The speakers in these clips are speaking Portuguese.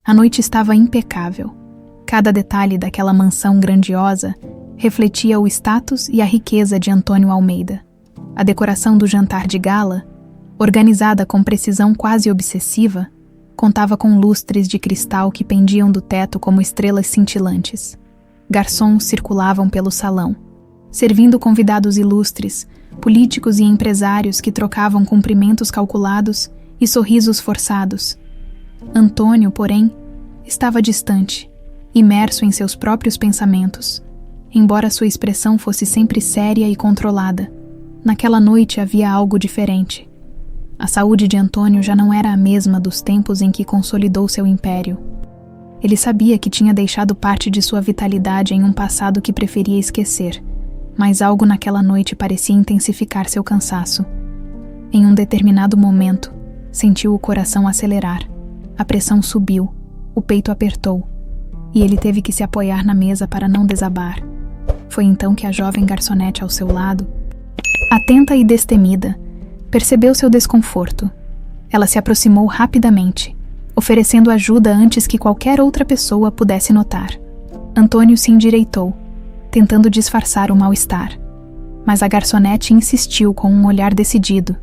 A noite estava impecável. Cada detalhe daquela mansão grandiosa refletia o status e a riqueza de Antônio Almeida. A decoração do jantar de gala, organizada com precisão quase obsessiva, contava com lustres de cristal que pendiam do teto como estrelas cintilantes. Garçons circulavam pelo salão, servindo convidados ilustres, políticos e empresários que trocavam cumprimentos calculados e sorrisos forçados. Antônio, porém, estava distante, imerso em seus próprios pensamentos. Embora sua expressão fosse sempre séria e controlada, naquela noite havia algo diferente. A saúde de Antônio já não era a mesma dos tempos em que consolidou seu império. Ele sabia que tinha deixado parte de sua vitalidade em um passado que preferia esquecer, mas algo naquela noite parecia intensificar seu cansaço. Em um determinado momento, sentiu o coração acelerar. A pressão subiu, o peito apertou, e ele teve que se apoiar na mesa para não desabar. Foi então que a jovem garçonete ao seu lado, atenta e destemida, percebeu seu desconforto. Ela se aproximou rapidamente, oferecendo ajuda antes que qualquer outra pessoa pudesse notar. Antônio se endireitou, tentando disfarçar o mal-estar, mas a garçonete insistiu com um olhar decidido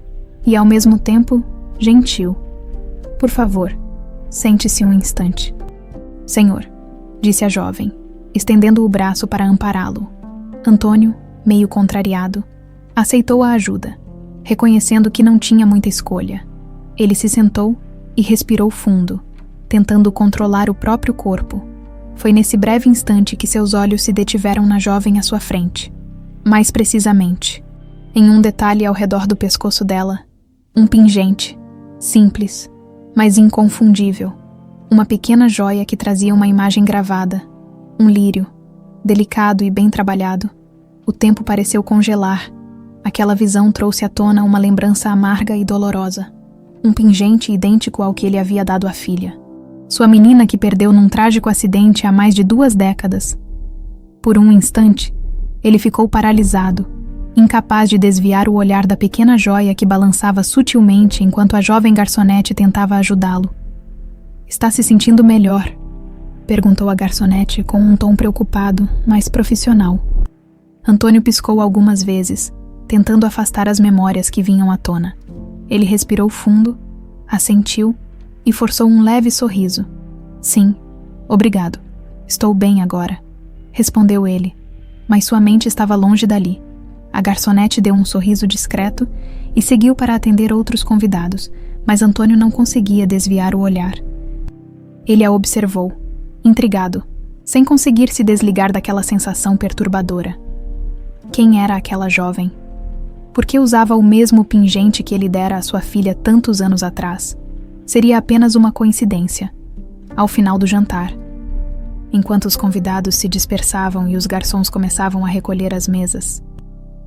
e, ao mesmo tempo, gentil. Por favor, sente-se um instante. Senhor, disse a jovem, estendendo o braço para ampará-lo. Antônio, meio contrariado, aceitou a ajuda, reconhecendo que não tinha muita escolha. Ele se sentou e respirou fundo, tentando controlar o próprio corpo. Foi nesse breve instante que seus olhos se detiveram na jovem à sua frente. Mais precisamente, em um detalhe ao redor do pescoço dela, um pingente, simples, mas inconfundível. Uma pequena joia que trazia uma imagem gravada, um lírio, delicado e bem trabalhado. O tempo pareceu congelar. Aquela visão trouxe à tona uma lembrança amarga e dolorosa. Um pingente idêntico ao que ele havia dado à filha. Sua menina que perdeu num trágico acidente há mais de 2 décadas. Por um instante, ele ficou paralisado, incapaz de desviar o olhar da pequena joia que balançava sutilmente enquanto a jovem garçonete tentava ajudá-lo. Está se sentindo melhor? Perguntou a garçonete com um tom preocupado, mas profissional. Antônio piscou algumas vezes, tentando afastar as memórias que vinham à tona. Ele respirou fundo, assentiu e forçou um leve sorriso. Sim, obrigado. Estou bem agora, respondeu ele, mas sua mente estava longe dali. A garçonete deu um sorriso discreto e seguiu para atender outros convidados, mas Antônio não conseguia desviar o olhar. Ele a observou, intrigado, sem conseguir se desligar daquela sensação perturbadora. Quem era aquela jovem? Por que usava o mesmo pingente que ele dera à sua filha tantos anos atrás? Seria apenas uma coincidência. Ao final do jantar, enquanto os convidados se dispersavam e os garçons começavam a recolher as mesas,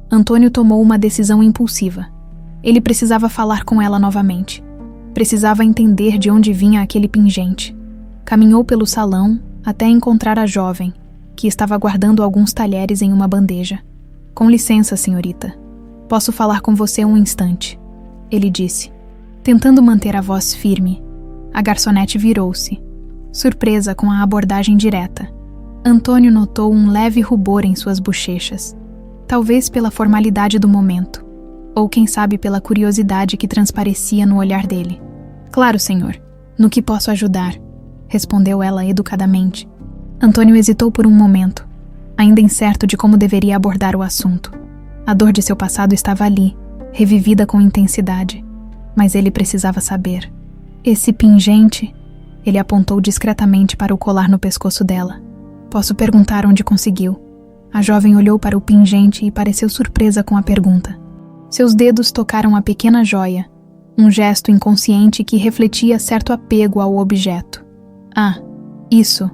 Antônio tomou uma decisão impulsiva. Ele precisava falar com ela novamente. Precisava entender de onde vinha aquele pingente. Caminhou pelo salão até encontrar a jovem, que estava guardando alguns talheres em uma bandeja. Com licença, senhorita. Posso falar com você um instante, ele disse, tentando manter a voz firme. A garçonete virou-se, surpresa com a abordagem direta. Antônio notou um leve rubor em suas bochechas, talvez pela formalidade do momento, ou quem sabe pela curiosidade que transparecia no olhar dele. Claro, senhor. No que posso ajudar? Respondeu ela educadamente. Antônio hesitou por um momento, ainda incerto de como deveria abordar o assunto. A dor de seu passado estava ali, revivida com intensidade, mas ele precisava saber. Esse pingente, ele apontou discretamente para o colar no pescoço dela. Posso perguntar onde conseguiu? A jovem olhou para o pingente e pareceu surpresa com a pergunta. Seus dedos tocaram a pequena joia, um gesto inconsciente que refletia certo apego ao objeto. Ah, isso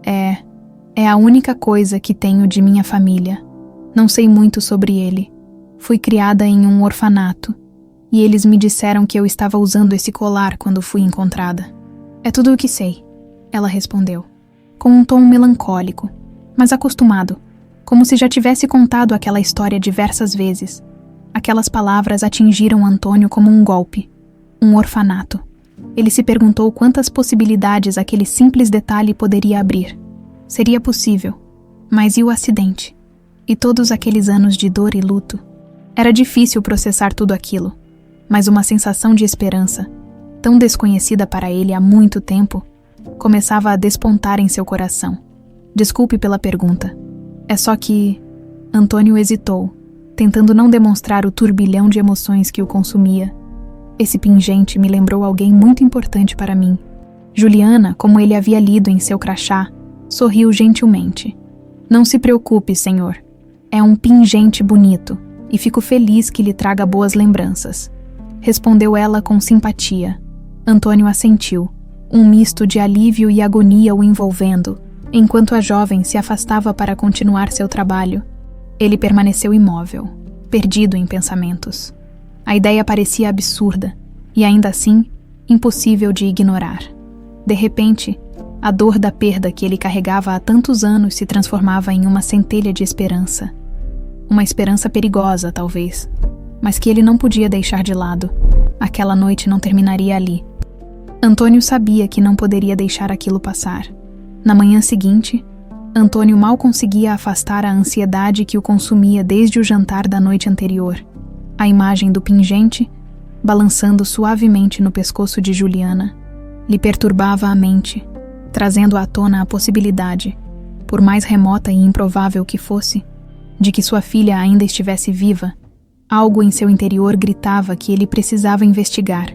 é a única coisa que tenho de minha família. Não sei muito sobre ele. Fui criada em um orfanato, e eles me disseram que eu estava usando esse colar quando fui encontrada. É tudo o que sei, ela respondeu, com um tom melancólico, mas acostumado, como se já tivesse contado aquela história diversas vezes. Aquelas palavras atingiram Antônio como um golpe. Um orfanato. Ele se perguntou quantas possibilidades aquele simples detalhe poderia abrir. Seria possível, mas e o acidente? E todos aqueles anos de dor e luto? Era difícil processar tudo aquilo, mas uma sensação de esperança, tão desconhecida para ele há muito tempo, começava a despontar em seu coração. Desculpe pela pergunta. É só que... Antônio hesitou, tentando não demonstrar o turbilhão de emoções que o consumia. Esse pingente me lembrou alguém muito importante para mim. Juliana, como ele havia lido em seu crachá, sorriu gentilmente. Não se preocupe, senhor. É um pingente bonito, e fico feliz que lhe traga boas lembranças. Respondeu ela com simpatia. Antônio assentiu, um misto de alívio e agonia o envolvendo, enquanto a jovem se afastava para continuar seu trabalho. Ele permaneceu imóvel, perdido em pensamentos. A ideia parecia absurda, e ainda assim, impossível de ignorar. De repente, a dor da perda que ele carregava há tantos anos se transformava em uma centelha de esperança. Uma esperança perigosa, talvez, mas que ele não podia deixar de lado. Aquela noite não terminaria ali. Antônio sabia que não poderia deixar aquilo passar. Na manhã seguinte, Antônio mal conseguia afastar a ansiedade que o consumia desde o jantar da noite anterior. A imagem do pingente, balançando suavemente no pescoço de Juliana, lhe perturbava a mente, trazendo à tona a possibilidade, por mais remota e improvável que fosse, de que sua filha ainda estivesse viva. Algo em seu interior gritava que ele precisava investigar.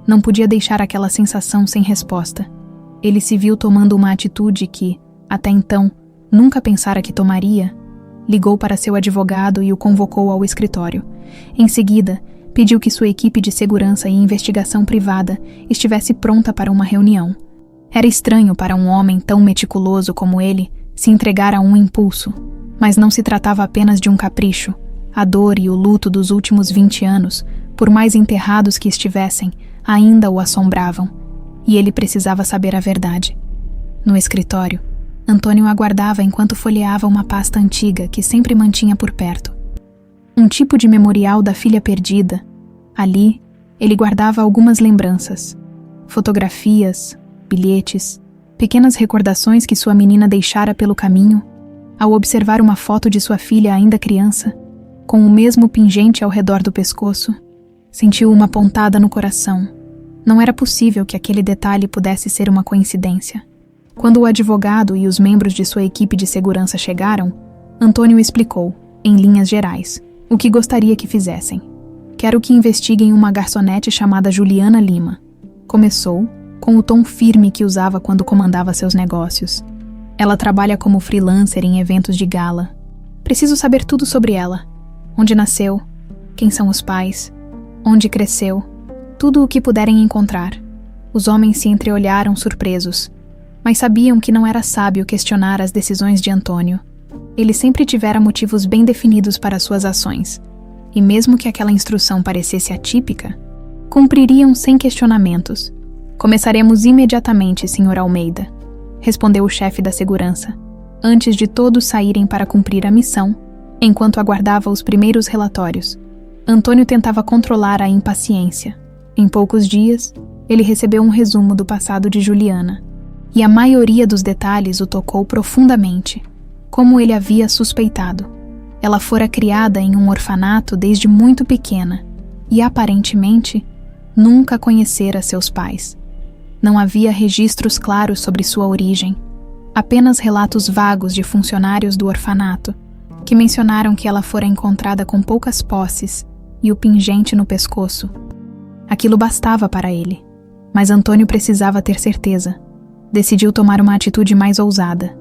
Não podia deixar aquela sensação sem resposta. Ele se viu tomando uma atitude que, até então, nunca pensara que tomaria. Ligou para seu advogado e o convocou ao escritório. Em seguida, pediu que sua equipe de segurança e investigação privada estivesse pronta para uma reunião. Era estranho para um homem tão meticuloso como ele se entregar a um impulso, mas não se tratava apenas de um capricho. A dor e o luto dos últimos 20 anos, por mais enterrados que estivessem, ainda o assombravam, e ele precisava saber a verdade. No escritório, Antônio aguardava enquanto folheava uma pasta antiga que sempre mantinha por perto. Um tipo de memorial da filha perdida. Ali, ele guardava algumas lembranças, fotografias, bilhetes, pequenas recordações que sua menina deixara pelo caminho. Ao observar uma foto de sua filha ainda criança, com o mesmo pingente ao redor do pescoço, sentiu uma pontada no coração. Não era possível que aquele detalhe pudesse ser uma coincidência. Quando o advogado e os membros de sua equipe de segurança chegaram, Antônio explicou, em linhas gerais, o que gostaria que fizessem. Quero que investiguem uma garçonete chamada Juliana Lima. Começou, com o tom firme que usava quando comandava seus negócios. Ela trabalha como freelancer em eventos de gala. Preciso saber tudo sobre ela. Onde nasceu, quem são os pais, onde cresceu, tudo o que puderem encontrar. Os homens se entreolharam surpresos, mas sabiam que não era sábio questionar as decisões de Antônio. Ele sempre tivera motivos bem definidos para suas ações, e mesmo que aquela instrução parecesse atípica, cumpririam sem questionamentos. Começaremos imediatamente, Sr. Almeida, respondeu o chefe da segurança, antes de todos saírem para cumprir a missão. Enquanto aguardava os primeiros relatórios, Antônio tentava controlar a impaciência. Em poucos dias, ele recebeu um resumo do passado de Juliana, e a maioria dos detalhes o tocou profundamente, como ele havia suspeitado. Ela fora criada em um orfanato desde muito pequena, e aparentemente nunca conhecera seus pais. Não havia registros claros sobre sua origem, apenas relatos vagos de funcionários do orfanato, que mencionaram que ela fora encontrada com poucas posses e o pingente no pescoço. Aquilo bastava para ele, mas Antônio precisava ter certeza. Decidiu tomar uma atitude mais ousada.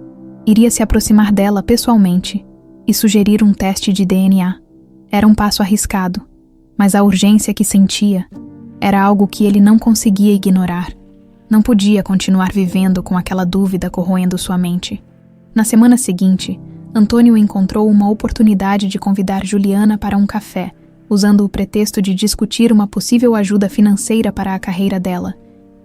Iria se aproximar dela pessoalmente e sugerir um teste de DNA. Era um passo arriscado, mas a urgência que sentia era algo que ele não conseguia ignorar. Não podia continuar vivendo com aquela dúvida corroendo sua mente. Na semana seguinte, Antônio encontrou uma oportunidade de convidar Juliana para um café, usando o pretexto de discutir uma possível ajuda financeira para a carreira dela.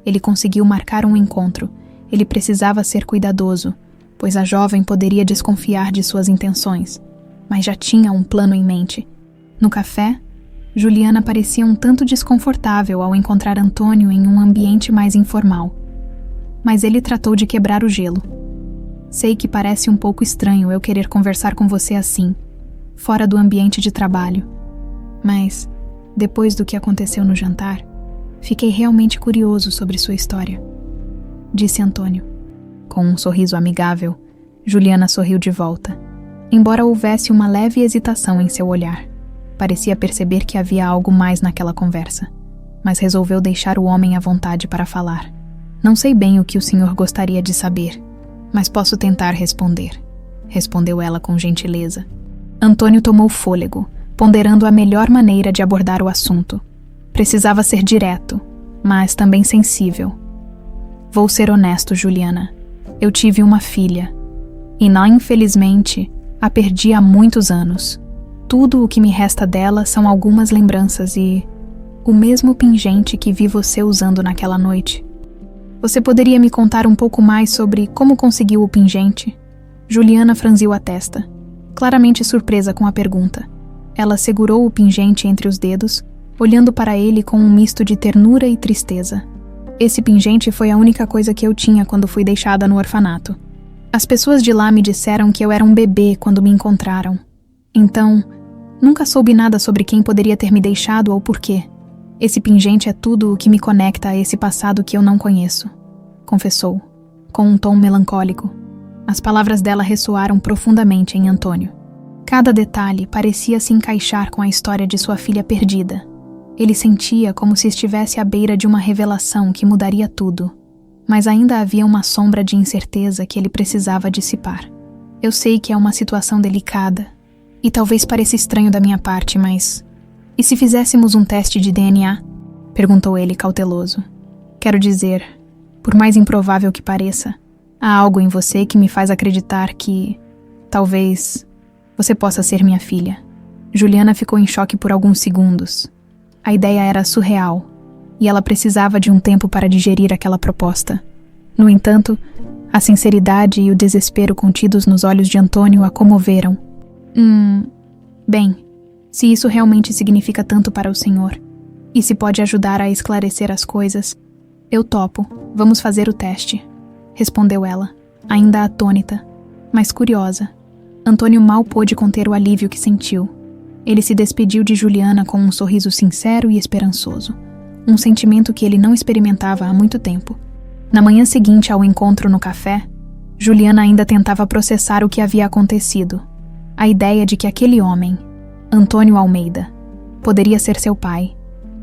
Ele conseguiu marcar um encontro. Ele precisava ser cuidadoso, pois a jovem poderia desconfiar de suas intenções, mas já tinha um plano em mente. No café, Juliana parecia um tanto desconfortável ao encontrar Antônio em um ambiente mais informal. Mas ele tratou de quebrar o gelo. Sei que parece um pouco estranho eu querer conversar com você assim, fora do ambiente de trabalho. Mas, depois do que aconteceu no jantar, fiquei realmente curioso sobre sua história, disse Antônio. Com um sorriso amigável, Juliana sorriu de volta, embora houvesse uma leve hesitação em seu olhar. Parecia perceber que havia algo mais naquela conversa, mas resolveu deixar o homem à vontade para falar. Não sei bem o que o senhor gostaria de saber, mas posso tentar responder, respondeu ela com gentileza. Antônio tomou fôlego, ponderando a melhor maneira de abordar o assunto. Precisava ser direto, mas também sensível. Vou ser honesto, Juliana. Eu tive uma filha, e infelizmente, a perdi há muitos anos. Tudo o que me resta dela são algumas lembranças e o mesmo pingente que vi você usando naquela noite. Você poderia me contar um pouco mais sobre como conseguiu o pingente? Juliana franziu a testa, claramente surpresa com a pergunta. Ela segurou o pingente entre os dedos, olhando para ele com um misto de ternura e tristeza. Esse pingente foi a única coisa que eu tinha quando fui deixada no orfanato. As pessoas de lá me disseram que eu era um bebê quando me encontraram. Então, nunca soube nada sobre quem poderia ter me deixado ou por quê. Esse pingente é tudo o que me conecta a esse passado que eu não conheço, confessou, com um tom melancólico. As palavras dela ressoaram profundamente em Antônio. Cada detalhe parecia se encaixar com a história de sua filha perdida. Ele sentia como se estivesse à beira de uma revelação que mudaria tudo, mas ainda havia uma sombra de incerteza que ele precisava dissipar. Eu sei que é uma situação delicada, e talvez pareça estranho da minha parte, mas... E se fizéssemos um teste de DNA? Perguntou ele cauteloso. Quero dizer, por mais improvável que pareça, há algo em você que me faz acreditar que... talvez... você possa ser minha filha. Juliana ficou em choque por alguns segundos. A ideia era surreal, e ela precisava de um tempo para digerir aquela proposta. No entanto, a sinceridade e o desespero contidos nos olhos de Antônio a comoveram. Bem, se isso realmente significa tanto para o senhor, e se pode ajudar a esclarecer as coisas, eu topo, vamos fazer o teste, respondeu ela, ainda atônita, mas curiosa. Antônio mal pôde conter o alívio que sentiu. Ele se despediu de Juliana com um sorriso sincero e esperançoso, um sentimento que ele não experimentava há muito tempo. Na manhã seguinte ao encontro no café, Juliana ainda tentava processar o que havia acontecido. A ideia de que aquele homem, Antônio Almeida, poderia ser seu pai,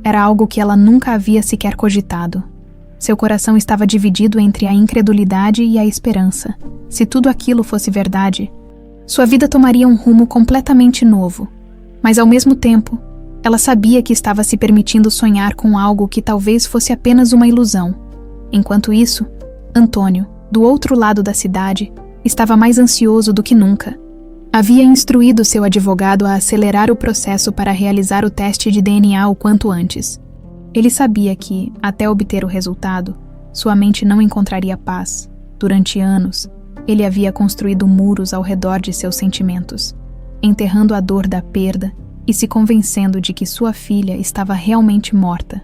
era algo que ela nunca havia sequer cogitado. Seu coração estava dividido entre a incredulidade e a esperança. Se tudo aquilo fosse verdade, sua vida tomaria um rumo completamente novo. Mas ao mesmo tempo, ela sabia que estava se permitindo sonhar com algo que talvez fosse apenas uma ilusão. Enquanto isso, Antônio, do outro lado da cidade, estava mais ansioso do que nunca. Havia instruído seu advogado a acelerar o processo para realizar o teste de DNA o quanto antes. Ele sabia que, até obter o resultado, sua mente não encontraria paz. Durante anos, ele havia construído muros ao redor de seus sentimentos, enterrando a dor da perda e se convencendo de que sua filha estava realmente morta.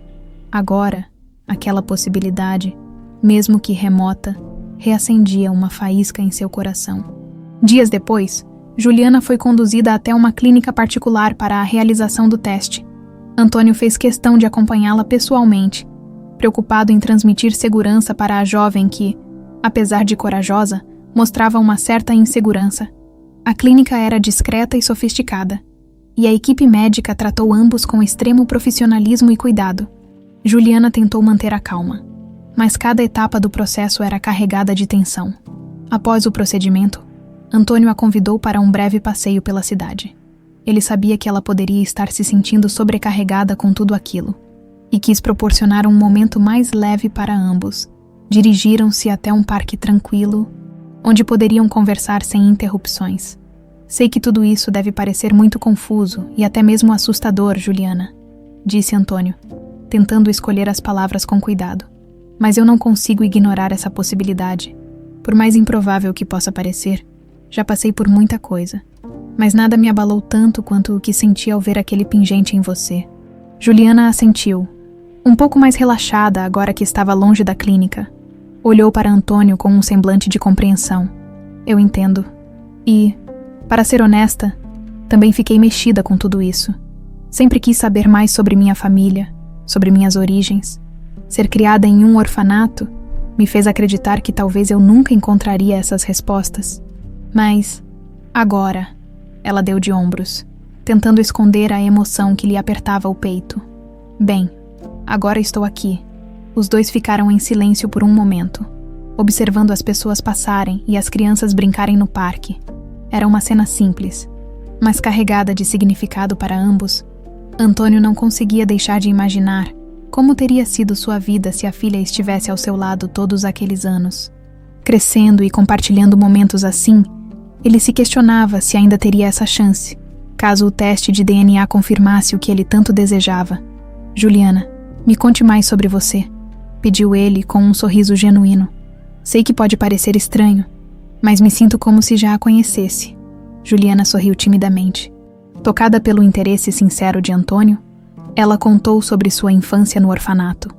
Agora, aquela possibilidade, mesmo que remota, reacendia uma faísca em seu coração. Dias depois, Juliana foi conduzida até uma clínica particular para a realização do teste. Antônio fez questão de acompanhá-la pessoalmente, preocupado em transmitir segurança para a jovem que, apesar de corajosa, mostrava uma certa insegurança. A clínica era discreta e sofisticada, e a equipe médica tratou ambos com extremo profissionalismo e cuidado. Juliana tentou manter a calma, mas cada etapa do processo era carregada de tensão. Após o procedimento, Antônio a convidou para um breve passeio pela cidade. Ele sabia que ela poderia estar se sentindo sobrecarregada com tudo aquilo, e quis proporcionar um momento mais leve para ambos. Dirigiram-se até um parque tranquilo, onde poderiam conversar sem interrupções. Sei que tudo isso deve parecer muito confuso e até mesmo assustador, Juliana, disse Antônio, tentando escolher as palavras com cuidado. Mas eu não consigo ignorar essa possibilidade. Por mais improvável que possa parecer, já passei por muita coisa, mas nada me abalou tanto quanto o que senti ao ver aquele pingente em você. Juliana assentiu, um pouco mais relaxada agora que estava longe da clínica. Olhou para Antônio com um semblante de compreensão. Eu entendo. E, para ser honesta, também fiquei mexida com tudo isso. Sempre quis saber mais sobre minha família, sobre minhas origens. Ser criada em um orfanato me fez acreditar que talvez eu nunca encontraria essas respostas. Mas, agora, ela deu de ombros, tentando esconder a emoção que lhe apertava o peito. Bem, agora estou aqui. Os dois ficaram em silêncio por um momento, observando as pessoas passarem e as crianças brincarem no parque. Era uma cena simples, mas carregada de significado para ambos. Antônio não conseguia deixar de imaginar como teria sido sua vida se a filha estivesse ao seu lado todos aqueles anos. Crescendo e compartilhando momentos assim, ele se questionava se ainda teria essa chance, caso o teste de DNA confirmasse o que ele tanto desejava. Juliana, me conte mais sobre você, pediu ele com um sorriso genuíno. Sei que pode parecer estranho, mas me sinto como se já a conhecesse. Juliana sorriu timidamente. Tocada pelo interesse sincero de Antônio, ela contou sobre sua infância no orfanato,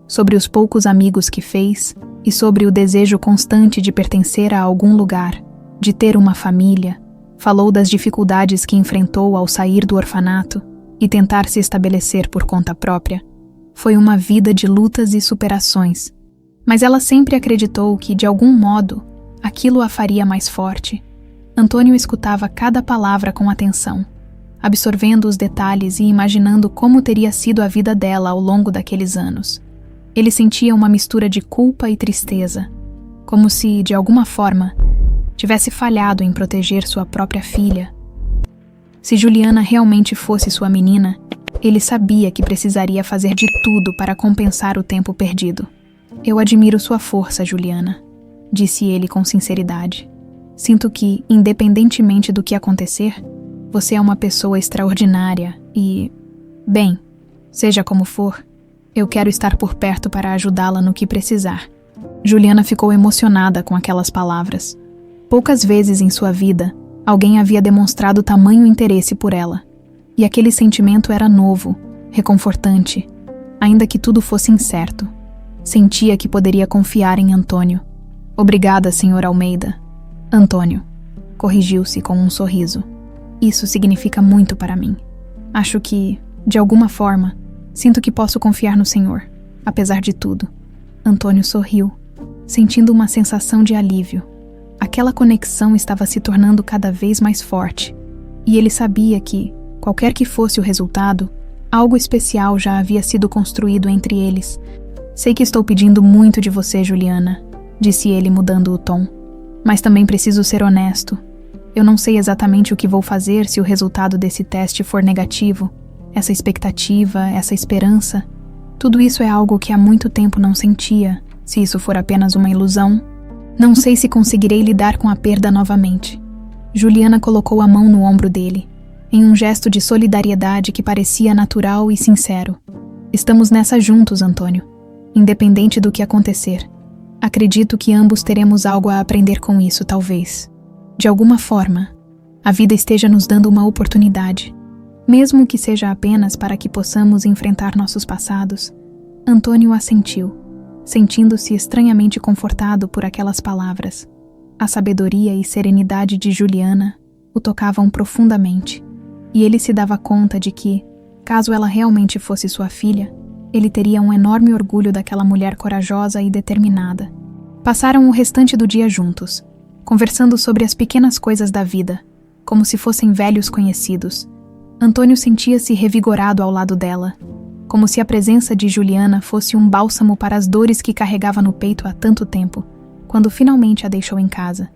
sobre os poucos amigos que fez e sobre o desejo constante de pertencer a algum lugar, de ter uma família. Falou das dificuldades que enfrentou ao sair do orfanato e tentar se estabelecer por conta própria. Foi uma vida de lutas e superações, mas ela sempre acreditou que, de algum modo, aquilo a faria mais forte. Antônio escutava cada palavra com atenção, absorvendo os detalhes e imaginando como teria sido a vida dela ao longo daqueles anos. Ele sentia uma mistura de culpa e tristeza, como se, de alguma forma, tivesse falhado em proteger sua própria filha. Se Juliana realmente fosse sua menina, ele sabia que precisaria fazer de tudo para compensar o tempo perdido. Eu admiro sua força, Juliana, disse ele com sinceridade. Sinto que, independentemente do que acontecer, você é uma pessoa extraordinária e, bem, seja como for, eu quero estar por perto para ajudá-la no que precisar. Juliana ficou emocionada com aquelas palavras. Poucas vezes em sua vida, alguém havia demonstrado tamanho interesse por ela. E aquele sentimento era novo, reconfortante, ainda que tudo fosse incerto. Sentia que poderia confiar em Antônio. Obrigada, Sr. Almeida. Antônio, corrigiu-se com um sorriso. Isso significa muito para mim. Acho que, de alguma forma, sinto que posso confiar no Senhor, apesar de tudo. Antônio sorriu, sentindo uma sensação de alívio. Aquela conexão estava se tornando cada vez mais forte, e ele sabia que, qualquer que fosse o resultado, algo especial já havia sido construído entre eles. Sei que estou pedindo muito de você, Juliana, disse ele mudando o tom. Mas também preciso ser honesto. Eu não sei exatamente o que vou fazer se o resultado desse teste for negativo. Essa expectativa, essa esperança, tudo isso é algo que há muito tempo não sentia. Se isso for apenas uma ilusão, não sei se conseguirei lidar com a perda novamente. Juliana colocou a mão no ombro dele, em um gesto de solidariedade que parecia natural e sincero. Estamos nessa juntos, Antônio, independente do que acontecer. Acredito que ambos teremos algo a aprender com isso, talvez. De alguma forma, a vida esteja nos dando uma oportunidade, mesmo que seja apenas para que possamos enfrentar nossos passados. Antônio assentiu, sentindo-se estranhamente confortado por aquelas palavras. A sabedoria e serenidade de Juliana o tocavam profundamente, e ele se dava conta de que, caso ela realmente fosse sua filha, ele teria um enorme orgulho daquela mulher corajosa e determinada. Passaram o restante do dia juntos, conversando sobre as pequenas coisas da vida, como se fossem velhos conhecidos. Antônio sentia-se revigorado ao lado dela, como se a presença de Juliana fosse um bálsamo para as dores que carregava no peito há tanto tempo. Quando finalmente a deixou em casa,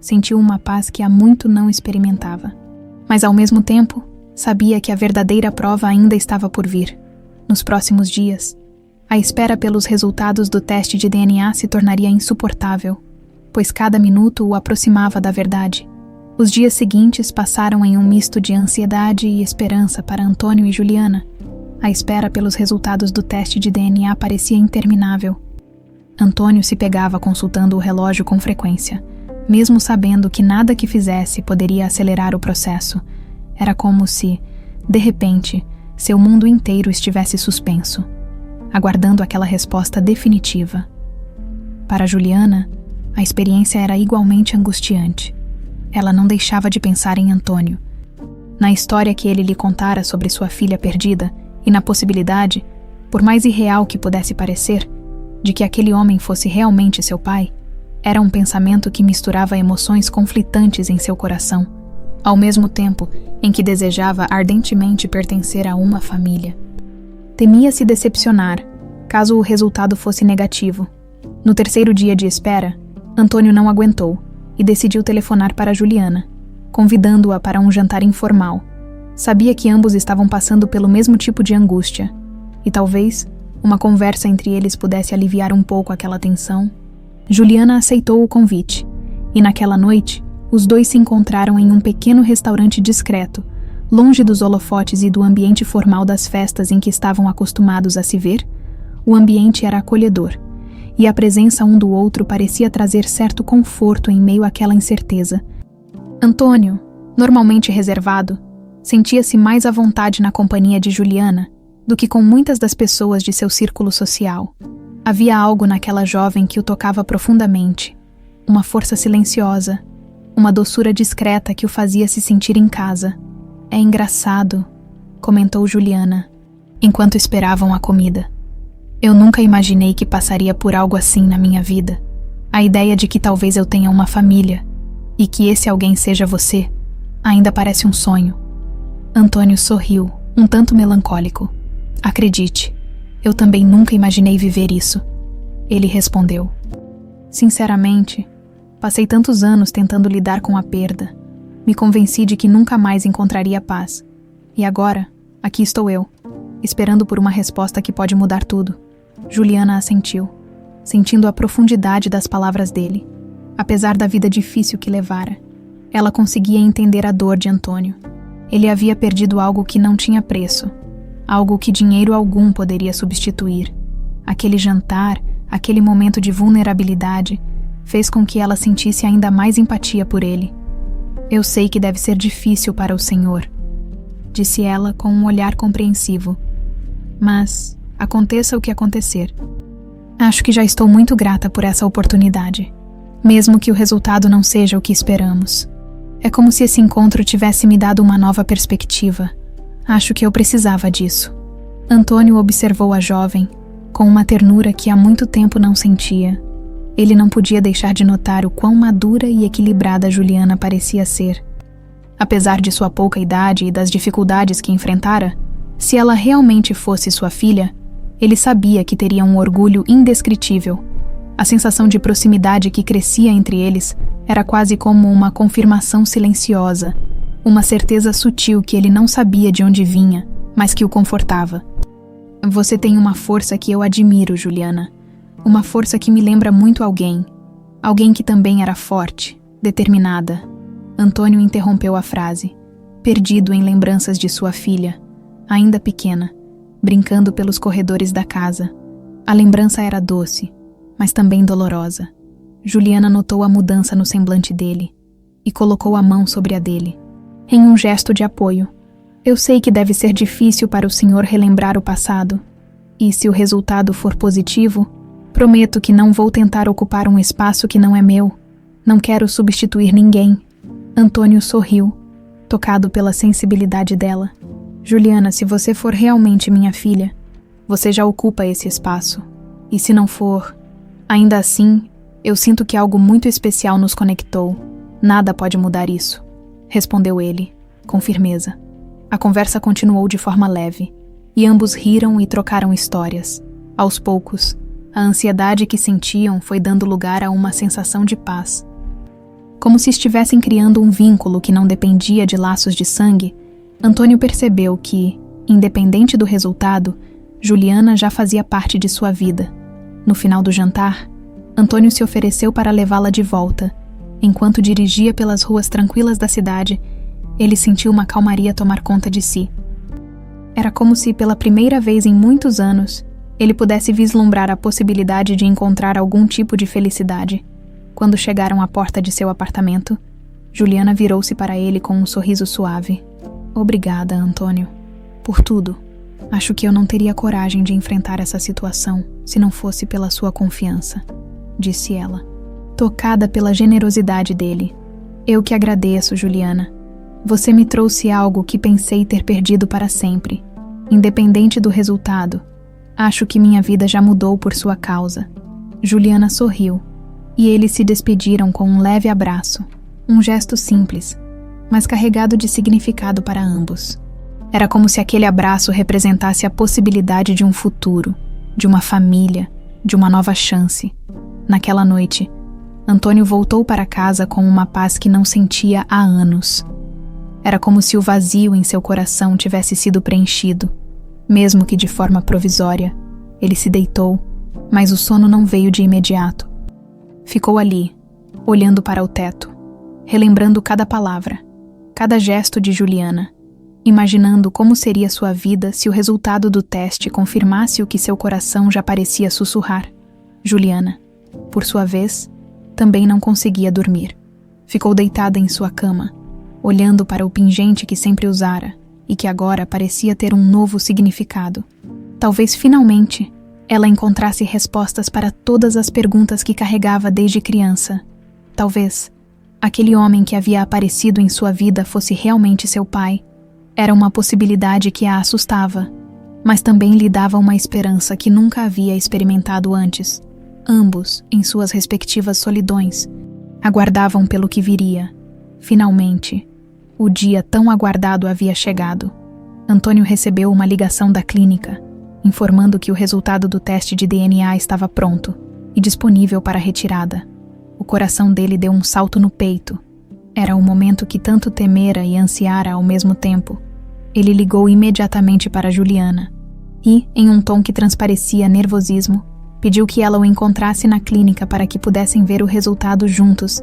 sentiu uma paz que há muito não experimentava. Mas ao mesmo tempo, sabia que a verdadeira prova ainda estava por vir. Nos próximos dias, a espera pelos resultados do teste de DNA se tornaria insuportável, pois cada minuto o aproximava da verdade. Os dias seguintes passaram em um misto de ansiedade e esperança para Antônio e Juliana. A espera pelos resultados do teste de DNA parecia interminável. Antônio se pegava consultando o relógio com frequência, mesmo sabendo que nada que fizesse poderia acelerar o processo. Era como se, de repente, seu mundo inteiro estivesse suspenso, aguardando aquela resposta definitiva. Para Juliana, a experiência era igualmente angustiante. Ela não deixava de pensar em Antônio, na história que ele lhe contara sobre sua filha perdida e na possibilidade, por mais irreal que pudesse parecer, de que aquele homem fosse realmente seu pai. Era um pensamento que misturava emoções conflitantes em seu coração, ao mesmo tempo em que desejava ardentemente pertencer a uma família. Temia se decepcionar, caso o resultado fosse negativo. No terceiro dia de espera, Antônio não aguentou e decidiu telefonar para Juliana, convidando-a para um jantar informal. Sabia que ambos estavam passando pelo mesmo tipo de angústia, e talvez uma conversa entre eles pudesse aliviar um pouco aquela tensão. Juliana aceitou o convite, e naquela noite, os dois se encontraram em um pequeno restaurante discreto, longe dos holofotes e do ambiente formal das festas em que estavam acostumados a se ver. O ambiente era acolhedor, e a presença um do outro parecia trazer certo conforto em meio àquela incerteza. Antônio, normalmente reservado, sentia-se mais à vontade na companhia de Juliana do que com muitas das pessoas de seu círculo social. Havia algo naquela jovem que o tocava profundamente, uma força silenciosa, uma doçura discreta que o fazia se sentir em casa. É engraçado, comentou Juliana, enquanto esperavam a comida. Eu nunca imaginei que passaria por algo assim na minha vida. A ideia de que talvez eu tenha uma família, e que esse alguém seja você, ainda parece um sonho. Antônio sorriu, um tanto melancólico. Acredite, eu também nunca imaginei viver isso. Ele respondeu. Sinceramente, passei tantos anos tentando lidar com a perda. Me convenci de que nunca mais encontraria paz. E agora, aqui estou eu, esperando por uma resposta que pode mudar tudo. Juliana assentiu, sentindo a profundidade das palavras dele. Apesar da vida difícil que levara, ela conseguia entender a dor de Antônio. Ele havia perdido algo que não tinha preço, algo que dinheiro algum poderia substituir. Aquele jantar, aquele momento de vulnerabilidade, fez com que ela sentisse ainda mais empatia por ele. Eu sei que deve ser difícil para o Senhor, disse ela com um olhar compreensivo. Mas, aconteça o que acontecer, acho que já estou muito grata por essa oportunidade, mesmo que o resultado não seja o que esperamos. É como se esse encontro tivesse me dado uma nova perspectiva. Acho que eu precisava disso. Antônio observou a jovem, com uma ternura que há muito tempo não sentia. Ele não podia deixar de notar o quão madura e equilibrada Juliana parecia ser. Apesar de sua pouca idade e das dificuldades que enfrentara, se ela realmente fosse sua filha, ele sabia que teria um orgulho indescritível. A sensação de proximidade que crescia entre eles era quase como uma confirmação silenciosa, uma certeza sutil que ele não sabia de onde vinha, mas que o confortava. Você tem uma força que eu admiro, Juliana. Uma força que me lembra muito alguém. Alguém que também era forte, determinada. Antônio interrompeu a frase, perdido em lembranças de sua filha, ainda pequena, brincando pelos corredores da casa. A lembrança era doce, mas também dolorosa. Juliana notou a mudança no semblante dele e colocou a mão sobre a dele, em um gesto de apoio. Eu sei que deve ser difícil para o senhor relembrar o passado, e se o resultado for positivo, prometo que não vou tentar ocupar um espaço que não é meu. Não quero substituir ninguém. Antônio sorriu, tocado pela sensibilidade dela. Juliana, se você for realmente minha filha, você já ocupa esse espaço. E se não for, ainda assim, eu sinto que algo muito especial nos conectou. Nada pode mudar isso, respondeu ele, com firmeza. A conversa continuou de forma leve, e ambos riram e trocaram histórias. Aos poucos, a ansiedade que sentiam foi dando lugar a uma sensação de paz. Como se estivessem criando um vínculo que não dependia de laços de sangue, Antônio percebeu que, independente do resultado, Juliana já fazia parte de sua vida. No final do jantar, Antônio se ofereceu para levá-la de volta. Enquanto dirigia pelas ruas tranquilas da cidade, ele sentiu uma calmaria tomar conta de si. Era como se, pela primeira vez em muitos anos, ele pudesse vislumbrar a possibilidade de encontrar algum tipo de felicidade. Quando chegaram à porta de seu apartamento, Juliana virou-se para ele com um sorriso suave. Obrigada, Antônio, por tudo. Acho que eu não teria coragem de enfrentar essa situação se não fosse pela sua confiança, disse ela, tocada pela generosidade dele. Eu que agradeço, Juliana. Você me trouxe algo que pensei ter perdido para sempre. Independente do resultado, acho que minha vida já mudou por sua causa. Juliana sorriu, e eles se despediram com um leve abraço, um gesto simples, mas carregado de significado para ambos. Era como se aquele abraço representasse a possibilidade de um futuro, de uma família, de uma nova chance. Naquela noite, Antônio voltou para casa com uma paz que não sentia há anos. Era como se o vazio em seu coração tivesse sido preenchido. Mesmo que de forma provisória, ele se deitou, mas o sono não veio de imediato. Ficou ali, olhando para o teto, relembrando cada palavra, cada gesto de Juliana, imaginando como seria sua vida se o resultado do teste confirmasse o que seu coração já parecia sussurrar. Juliana, por sua vez, também não conseguia dormir. Ficou deitada em sua cama, olhando para o pingente que sempre usara e que agora parecia ter um novo significado. Talvez finalmente ela encontrasse respostas para todas as perguntas que carregava desde criança. Talvez aquele homem que havia aparecido em sua vida fosse realmente seu pai. Era uma possibilidade que a assustava, mas também lhe dava uma esperança que nunca havia experimentado antes. Ambos, em suas respectivas solidões, aguardavam pelo que viria. Finalmente, o dia tão aguardado havia chegado. Antônio recebeu uma ligação da clínica, informando que o resultado do teste de DNA estava pronto e disponível para retirada. O coração dele deu um salto no peito. Era o momento que tanto temera e ansiara ao mesmo tempo. Ele ligou imediatamente para Juliana e, em um tom que transparecia nervosismo, pediu que ela o encontrasse na clínica para que pudessem ver o resultado juntos.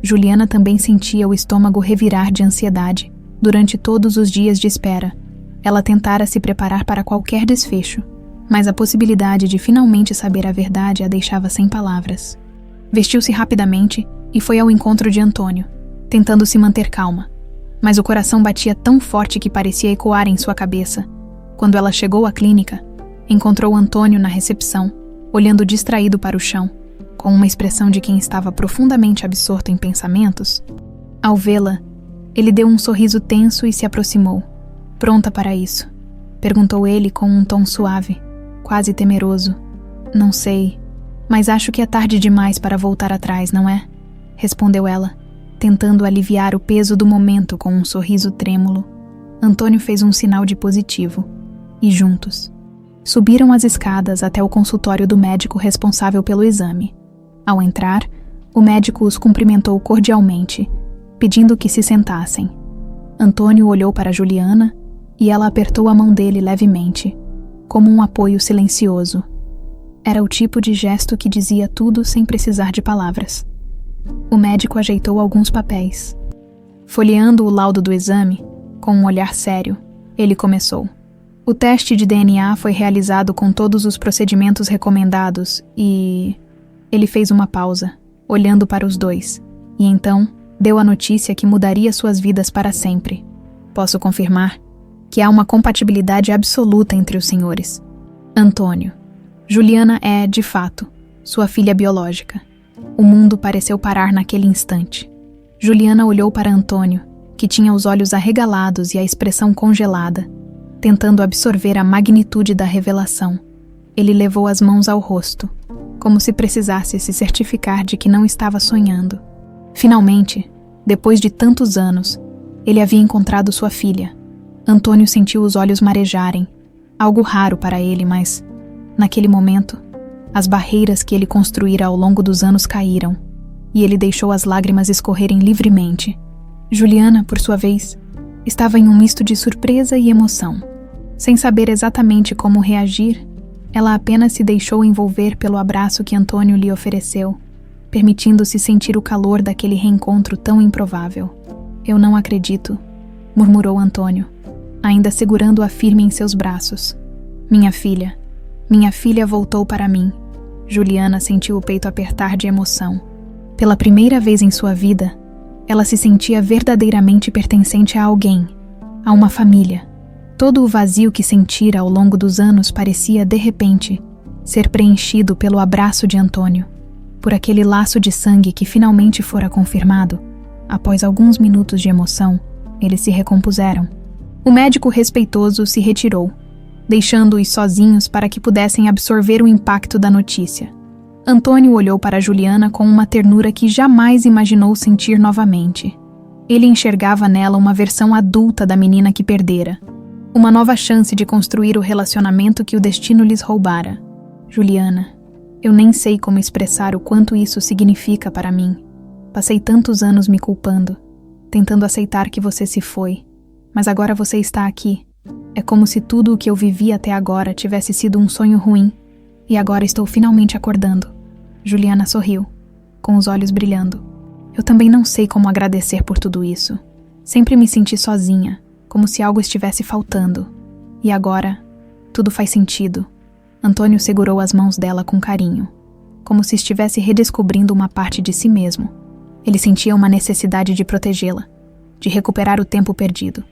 Juliana também sentia o estômago revirar de ansiedade. Durante todos os dias de espera, ela tentara se preparar para qualquer desfecho, mas a possibilidade de finalmente saber a verdade a deixava sem palavras. Vestiu-se rapidamente e foi ao encontro de Antônio, tentando se manter calma, mas o coração batia tão forte que parecia ecoar em sua cabeça. Quando ela chegou à clínica, encontrou Antônio na recepção, olhando distraído para o chão, com uma expressão de quem estava profundamente absorto em pensamentos. Ao vê-la, ele deu um sorriso tenso e se aproximou. Pronta para isso? Perguntou ele com um tom suave, quase temeroso. Não sei, mas acho que é tarde demais para voltar atrás, não é? Respondeu ela, tentando aliviar o peso do momento com um sorriso trêmulo. Antônio fez um sinal de positivo, e juntos subiram as escadas até o consultório do médico responsável pelo exame. Ao entrar, o médico os cumprimentou cordialmente, pedindo que se sentassem. Antônio olhou para Juliana e ela apertou a mão dele levemente, como um apoio silencioso. Era o tipo de gesto que dizia tudo sem precisar de palavras. O médico ajeitou alguns papéis. Folheando o laudo do exame, com um olhar sério, ele começou. O teste de DNA foi realizado com todos os procedimentos recomendados e... Ele fez uma pausa, olhando para os dois, e então deu a notícia que mudaria suas vidas para sempre. Posso confirmar que há uma compatibilidade absoluta entre os senhores. Antônio. Juliana é, de fato, sua filha biológica. O mundo pareceu parar naquele instante. Juliana olhou para Antônio, que tinha os olhos arregalados e a expressão congelada, tentando absorver a magnitude da revelação. Ele levou as mãos ao rosto, como se precisasse se certificar de que não estava sonhando. Finalmente, depois de tantos anos, ele havia encontrado sua filha. Antônio sentiu os olhos marejarem, algo raro para ele, mas, naquele momento, as barreiras que ele construíra ao longo dos anos caíram, e ele deixou as lágrimas escorrerem livremente. Juliana, por sua vez, estava em um misto de surpresa e emoção. Sem saber exatamente como reagir, ela apenas se deixou envolver pelo abraço que Antônio lhe ofereceu, permitindo-se sentir o calor daquele reencontro tão improvável. Eu não acredito, murmurou Antônio, ainda segurando-a firme em seus braços. Minha filha voltou para mim. Juliana sentiu o peito apertar de emoção. Pela primeira vez em sua vida, ela se sentia verdadeiramente pertencente a alguém, a uma família. Todo o vazio que sentira ao longo dos anos parecia, de repente, ser preenchido pelo abraço de Antônio, por aquele laço de sangue que finalmente fora confirmado. Após alguns minutos de emoção, eles se recompuseram. O médico respeitoso se retirou, deixando-os sozinhos para que pudessem absorver o impacto da notícia. Antônio olhou para Juliana com uma ternura que jamais imaginou sentir novamente. Ele enxergava nela uma versão adulta da menina que perdera, uma nova chance de construir o relacionamento que o destino lhes roubara. Juliana, eu nem sei como expressar o quanto isso significa para mim. Passei tantos anos me culpando, tentando aceitar que você se foi, mas agora você está aqui. É como se tudo o que eu vivi até agora tivesse sido um sonho ruim, e agora estou finalmente acordando. Juliana sorriu, com os olhos brilhando. Eu também não sei como agradecer por tudo isso. Sempre me senti sozinha, como se algo estivesse faltando. E agora, tudo faz sentido. Antônio segurou as mãos dela com carinho, como se estivesse redescobrindo uma parte de si mesmo. Ele sentia uma necessidade de protegê-la, de recuperar o tempo perdido.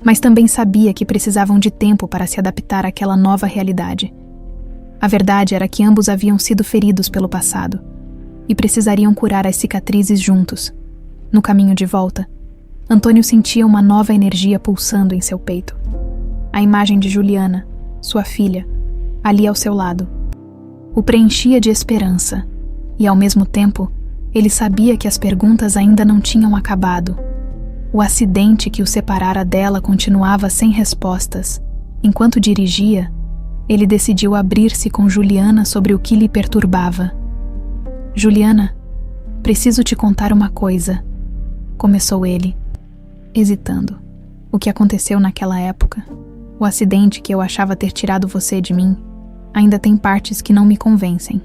Mas também sabia que precisavam de tempo para se adaptar àquela nova realidade. A verdade era que ambos haviam sido feridos pelo passado e precisariam curar as cicatrizes juntos. No caminho de volta, Antônio sentia uma nova energia pulsando em seu peito. A imagem de Juliana, sua filha, ali ao seu lado, o preenchia de esperança, e ao mesmo tempo, ele sabia que as perguntas ainda não tinham acabado. O acidente que o separara dela continuava sem respostas. Enquanto dirigia, ele decidiu abrir-se com Juliana sobre o que lhe perturbava. Juliana, preciso te contar uma coisa, começou ele, hesitando. O que aconteceu naquela época, o acidente que eu achava ter tirado você de mim, ainda tem partes que não me convencem.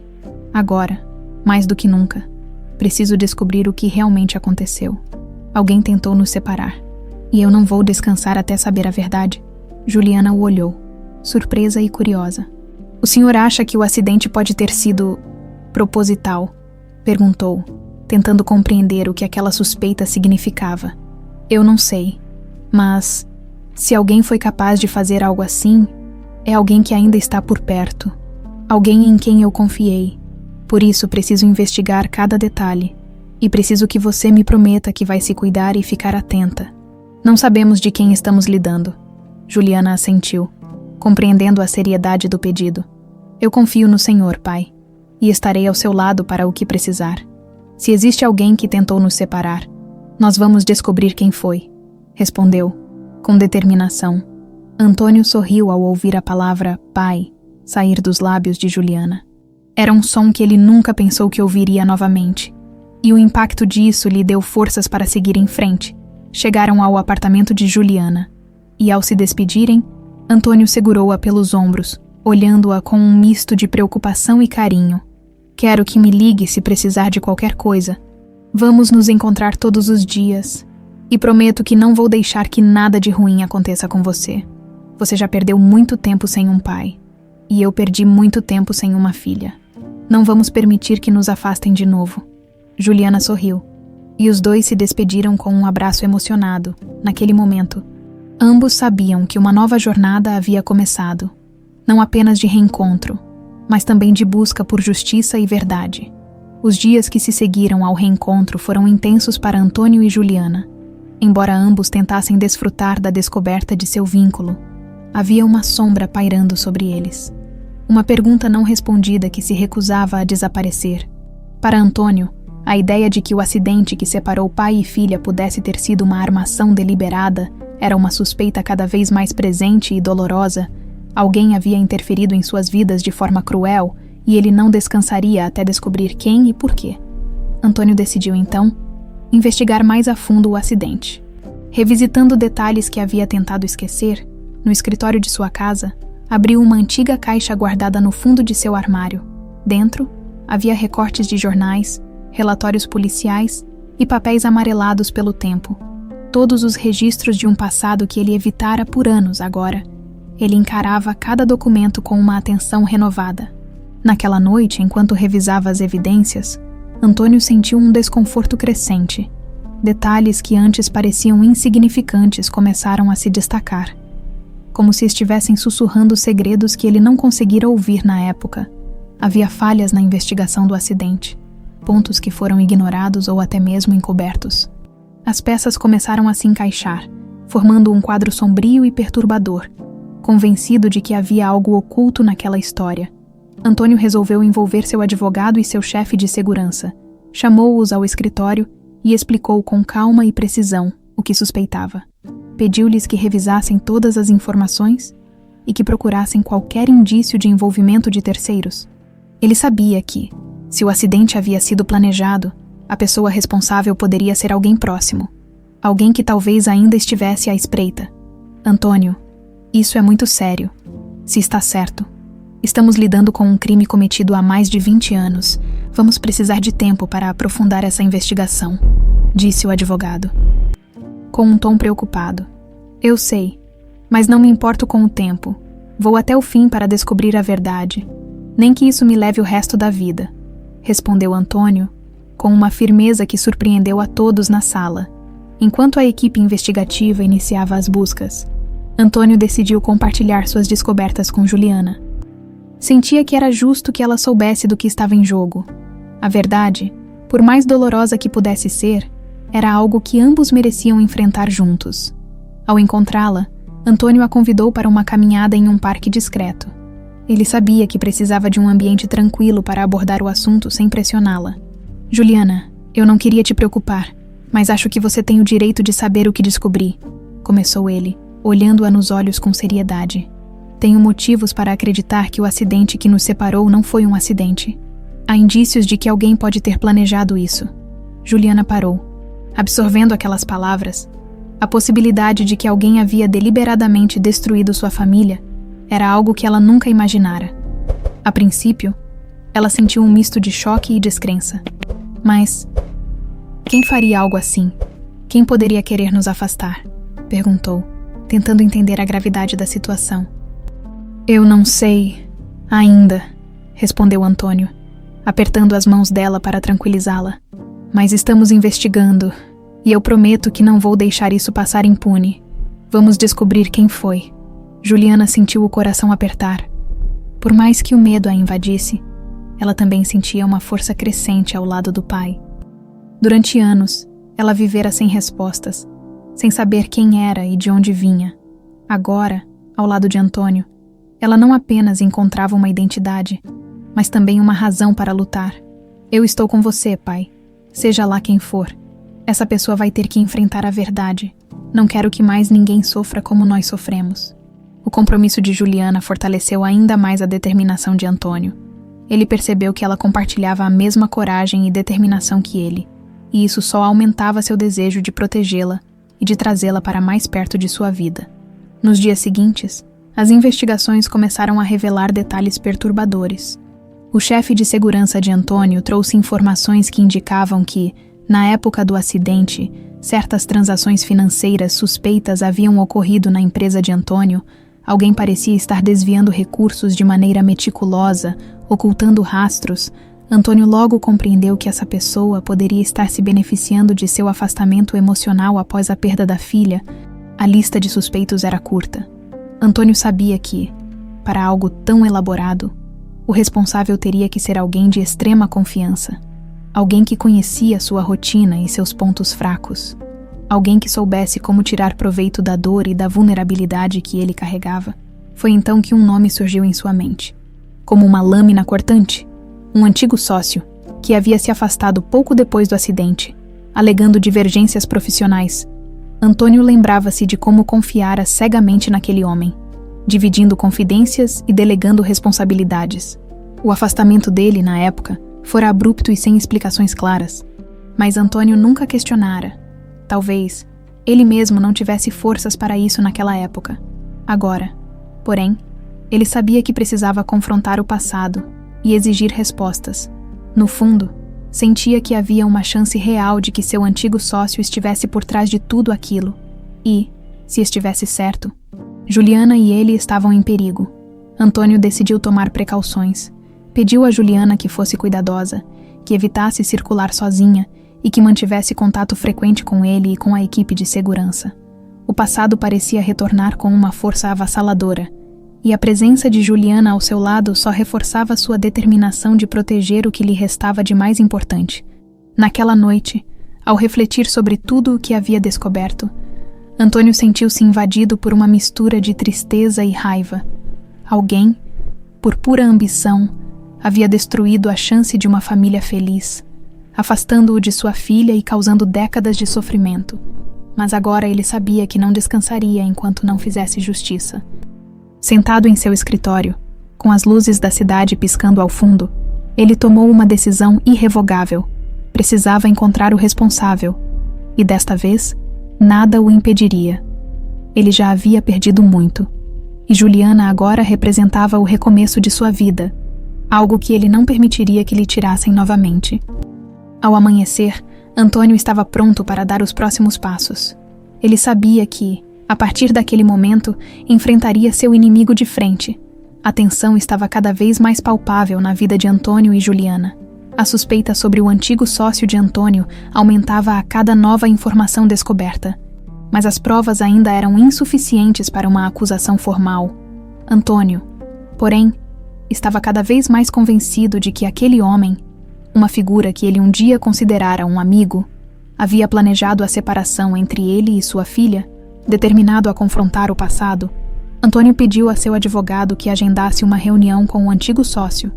Agora, mais do que nunca, preciso descobrir o que realmente aconteceu. Alguém tentou nos separar, e eu não vou descansar até saber a verdade. Juliana o olhou, surpresa e curiosa. O senhor acha que o acidente pode ter sido proposital? Perguntou, tentando compreender o que aquela suspeita significava. Eu não sei, mas se alguém foi capaz de fazer algo assim, é alguém que ainda está por perto, alguém em quem eu confiei. Por isso preciso investigar cada detalhe, e preciso que você me prometa que vai se cuidar e ficar atenta. Não sabemos de quem estamos lidando. Juliana assentiu, compreendendo a seriedade do pedido. Eu confio no Senhor, Pai, e estarei ao seu lado para o que precisar. Se existe alguém que tentou nos separar, nós vamos descobrir quem foi, respondeu, com determinação. Antônio sorriu ao ouvir a palavra pai sair dos lábios de Juliana. Era um som que ele nunca pensou que ouviria novamente, e o impacto disso lhe deu forças para seguir em frente. Chegaram ao apartamento de Juliana, e ao se despedirem, Antônio segurou-a pelos ombros, olhando-a com um misto de preocupação e carinho. Quero que me ligue se precisar de qualquer coisa. Vamos nos encontrar todos os dias, e prometo que não vou deixar que nada de ruim aconteça com você. Você já perdeu muito tempo sem um pai, e eu perdi muito tempo sem uma filha. Não vamos permitir que nos afastem de novo. Juliana sorriu, e os dois se despediram com um abraço emocionado. Naquele momento, ambos sabiam que uma nova jornada havia começado, não apenas de reencontro, mas também de busca por justiça e verdade. Os dias que se seguiram ao reencontro foram intensos para Antônio e Juliana. Embora ambos tentassem desfrutar da descoberta de seu vínculo, havia uma sombra pairando sobre eles. Uma pergunta não respondida que se recusava a desaparecer. Para Antônio, a ideia de que o acidente que separou pai e filha pudesse ter sido uma armação deliberada era uma suspeita cada vez mais presente e dolorosa. Alguém havia interferido em suas vidas de forma cruel e ele não descansaria até descobrir quem e por quê. Antônio decidiu, então, investigar mais a fundo o acidente. Revisitando detalhes que havia tentado esquecer, no escritório de sua casa, abriu uma antiga caixa guardada no fundo de seu armário. Dentro, havia recortes de jornais, relatórios policiais e papéis amarelados pelo tempo. Todos os registros de um passado que ele evitara por anos agora. Ele encarava cada documento com uma atenção renovada. Naquela noite, enquanto revisava as evidências, Antônio sentiu um desconforto crescente. Detalhes que antes pareciam insignificantes começaram a se destacar. como se estivessem sussurrando segredos que ele não conseguira ouvir na época. Havia falhas na investigação do acidente, pontos que foram ignorados ou até mesmo encobertos. As peças começaram a se encaixar, formando um quadro sombrio e perturbador. Convencido de que havia algo oculto naquela história, Antônio resolveu envolver seu advogado e seu chefe de segurança. Chamou-os ao escritório e explicou com calma e precisão o que suspeitava. Pediu-lhes que revisassem todas as informações e que procurassem qualquer indício de envolvimento de terceiros. Ele sabia que, se o acidente havia sido planejado, a pessoa responsável poderia ser alguém próximo, alguém que talvez ainda estivesse à espreita. Antônio, isso é muito sério. Se está certo. Estamos lidando com um crime cometido há mais de 20 anos. Vamos precisar de tempo para aprofundar essa investigação, disse o advogado, com um tom preocupado. Eu sei, mas não me importo com o tempo. Vou até o fim para descobrir a verdade, nem que isso me leve o resto da vida, respondeu Antônio, com uma firmeza que surpreendeu a todos na sala. Enquanto a equipe investigativa iniciava as buscas, Antônio decidiu compartilhar suas descobertas com Juliana. Sentia que era justo que ela soubesse do que estava em jogo. A verdade, por mais dolorosa que pudesse ser, era algo que ambos mereciam enfrentar juntos. Ao encontrá-la, Antônio a convidou para uma caminhada em um parque discreto. Ele sabia que precisava de um ambiente tranquilo para abordar o assunto sem pressioná-la. Juliana, eu não queria te preocupar, mas acho que você tem o direito de saber o que descobri, começou ele, olhando-a nos olhos com seriedade. Tenho motivos para acreditar que o acidente que nos separou não foi um acidente. Há indícios de que alguém pode ter planejado isso. Juliana parou, absorvendo aquelas palavras. A possibilidade de que alguém havia deliberadamente destruído sua família era algo que ela nunca imaginara. A princípio, ela sentiu um misto de choque e descrença. Mas quem faria algo assim? Quem poderia querer nos afastar? Perguntou, tentando entender a gravidade da situação. Eu não sei ainda, respondeu Antônio, apertando as mãos dela para tranquilizá-la. Mas estamos investigando, e eu prometo que não vou deixar isso passar impune. Vamos descobrir quem foi. Juliana sentiu o coração apertar. Por mais que o medo a invadisse, ela também sentia uma força crescente ao lado do pai. Durante anos, ela vivera sem respostas, sem saber quem era e de onde vinha. Agora, ao lado de Antônio, ela não apenas encontrava uma identidade, mas também uma razão para lutar. Eu estou com você, pai. Seja lá quem for. Essa pessoa vai ter que enfrentar a verdade. Não quero que mais ninguém sofra como nós sofremos. O compromisso de Juliana fortaleceu ainda mais a determinação de Antônio. Ele percebeu que ela compartilhava a mesma coragem e determinação que ele, e isso só aumentava seu desejo de protegê-la e de trazê-la para mais perto de sua vida. Nos dias seguintes, as investigações começaram a revelar detalhes perturbadores. O chefe de segurança de Antônio trouxe informações que indicavam que, na época do acidente, certas transações financeiras suspeitas haviam ocorrido na empresa de Antônio. Alguém parecia estar desviando recursos de maneira meticulosa, ocultando rastros. Antônio logo compreendeu que essa pessoa poderia estar se beneficiando de seu afastamento emocional após a perda da filha. A lista de suspeitos era curta. Antônio sabia que, para algo tão elaborado, o responsável teria que ser alguém de extrema confiança, alguém que conhecia sua rotina e seus pontos fracos, alguém que soubesse como tirar proveito da dor e da vulnerabilidade que ele carregava. Foi então que um nome surgiu em sua mente, como uma lâmina cortante, um antigo sócio, que havia se afastado pouco depois do acidente, alegando divergências profissionais. Antônio lembrava-se de como confiara cegamente naquele homem, dividindo confidências e delegando responsabilidades. O afastamento dele, na época, fora abrupto e sem explicações claras, mas Antônio nunca questionara. Talvez ele mesmo não tivesse forças para isso naquela época. Agora, porém, ele sabia que precisava confrontar o passado e exigir respostas. No fundo, sentia que havia uma chance real de que seu antigo sócio estivesse por trás de tudo aquilo. E, se estivesse certo, Juliana e ele estavam em perigo. Antônio decidiu tomar precauções. Pediu a Juliana que fosse cuidadosa, que evitasse circular sozinha e que mantivesse contato frequente com ele e com a equipe de segurança. O passado parecia retornar com uma força avassaladora, e a presença de Juliana ao seu lado só reforçava sua determinação de proteger o que lhe restava de mais importante. Naquela noite, ao refletir sobre tudo o que havia descoberto, Antônio sentiu-se invadido por uma mistura de tristeza e raiva. Alguém, por pura ambição, havia destruído a chance de uma família feliz, afastando-o de sua filha e causando décadas de sofrimento. Mas agora ele sabia que não descansaria enquanto não fizesse justiça. Sentado em seu escritório, com as luzes da cidade piscando ao fundo, ele tomou uma decisão irrevogável. Precisava encontrar o responsável, e desta vez, nada o impediria. Ele já havia perdido muito, e Juliana agora representava o recomeço de sua vida, algo que ele não permitiria que lhe tirassem novamente. Ao amanhecer, Antônio estava pronto para dar os próximos passos. Ele sabia que, a partir daquele momento, enfrentaria seu inimigo de frente. A tensão estava cada vez mais palpável na vida de Antônio e Juliana. A suspeita sobre o antigo sócio de Antônio aumentava a cada nova informação descoberta. Mas as provas ainda eram insuficientes para uma acusação formal. Antônio, porém, estava cada vez mais convencido de que aquele homem, uma figura que ele um dia considerara um amigo, havia planejado a separação entre ele e sua filha. Determinado a confrontar o passado, Antônio pediu a seu advogado que agendasse uma reunião com o antigo sócio.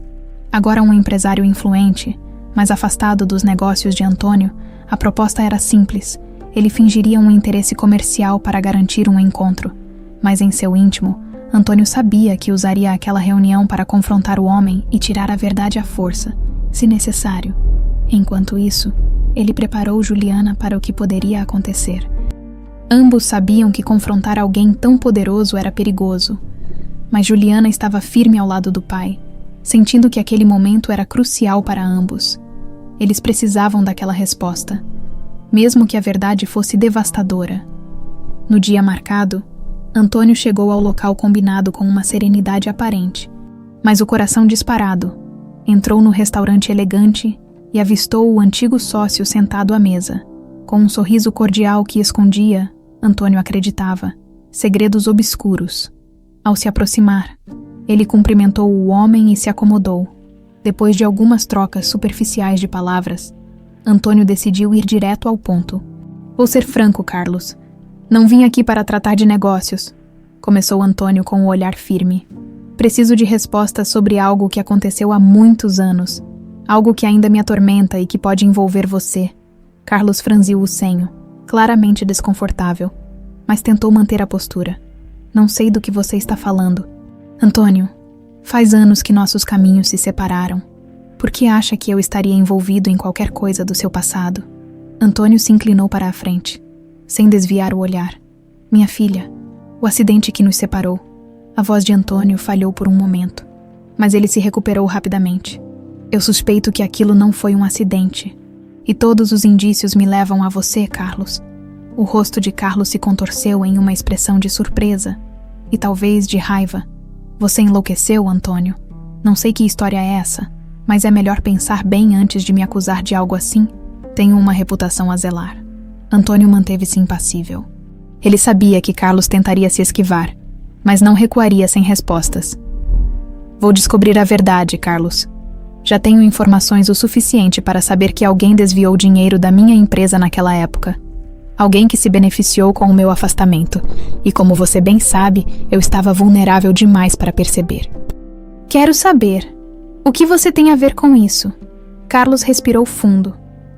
Agora um empresário influente, mas afastado dos negócios de Antônio, a proposta era simples. Ele fingiria um interesse comercial para garantir um encontro, mas em seu íntimo, Antônio sabia que usaria aquela reunião para confrontar o homem e tirar a verdade à força, se necessário. Enquanto isso, ele preparou Juliana para o que poderia acontecer. Ambos sabiam que confrontar alguém tão poderoso era perigoso, mas Juliana estava firme ao lado do pai, sentindo que aquele momento era crucial para ambos. Eles precisavam daquela resposta, mesmo que a verdade fosse devastadora. No dia marcado, Antônio chegou ao local combinado com uma serenidade aparente, mas o coração disparado. Entrou no restaurante elegante e avistou o antigo sócio sentado à mesa, com um sorriso cordial que escondia, Antônio acreditava, segredos obscuros. Ao se aproximar, ele cumprimentou o homem e se acomodou. Depois de algumas trocas superficiais de palavras, Antônio decidiu ir direto ao ponto. "Vou ser franco, Carlos. Não vim aqui para tratar de negócios", começou Antônio com o olhar firme. "Preciso de respostas sobre algo que aconteceu há muitos anos. Algo que ainda me atormenta e que pode envolver você." Carlos franziu o senho, claramente desconfortável, mas tentou manter a postura. "Não sei do que você está falando." "Antônio, faz anos que nossos caminhos se separaram. Por que acha que eu estaria envolvido em qualquer coisa do seu passado?" Antônio se inclinou para a frente, sem desviar o olhar. "Minha filha, o acidente que nos separou." A voz de Antônio falhou por um momento, mas ele se recuperou rapidamente. "Eu suspeito que aquilo não foi um acidente. E todos os indícios me levam a você, Carlos." O rosto de Carlos se contorceu em uma expressão de surpresa e talvez de raiva. "Você enlouqueceu, Antônio? Não sei que história é essa, mas é melhor pensar bem antes de me acusar de algo assim. Tenho uma reputação a zelar." Antônio manteve-se impassível. Ele sabia que Carlos tentaria se esquivar, mas não recuaria sem respostas. "Vou descobrir a verdade, Carlos. Já tenho informações o suficiente para saber que alguém desviou dinheiro da minha empresa naquela época. Alguém que se beneficiou com o meu afastamento. E como você bem sabe, eu estava vulnerável demais para perceber." "Quero saber. O que você tem a ver com isso?" Carlos respirou fundo,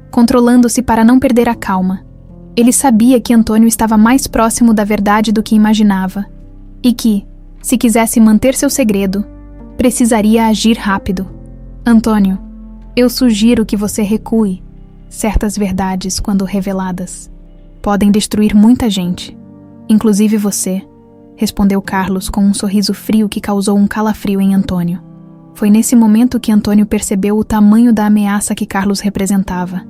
controlando-se para não perder a calma. Ele sabia que Antônio estava mais próximo da verdade do que imaginava, e que, se quisesse manter seu segredo, precisaria agir rápido. "Antônio, eu sugiro que você recue. Certas verdades, quando reveladas, podem destruir muita gente, inclusive você", respondeu Carlos com um sorriso frio que causou um calafrio em Antônio. Foi nesse momento que Antônio percebeu o tamanho da ameaça que Carlos representava.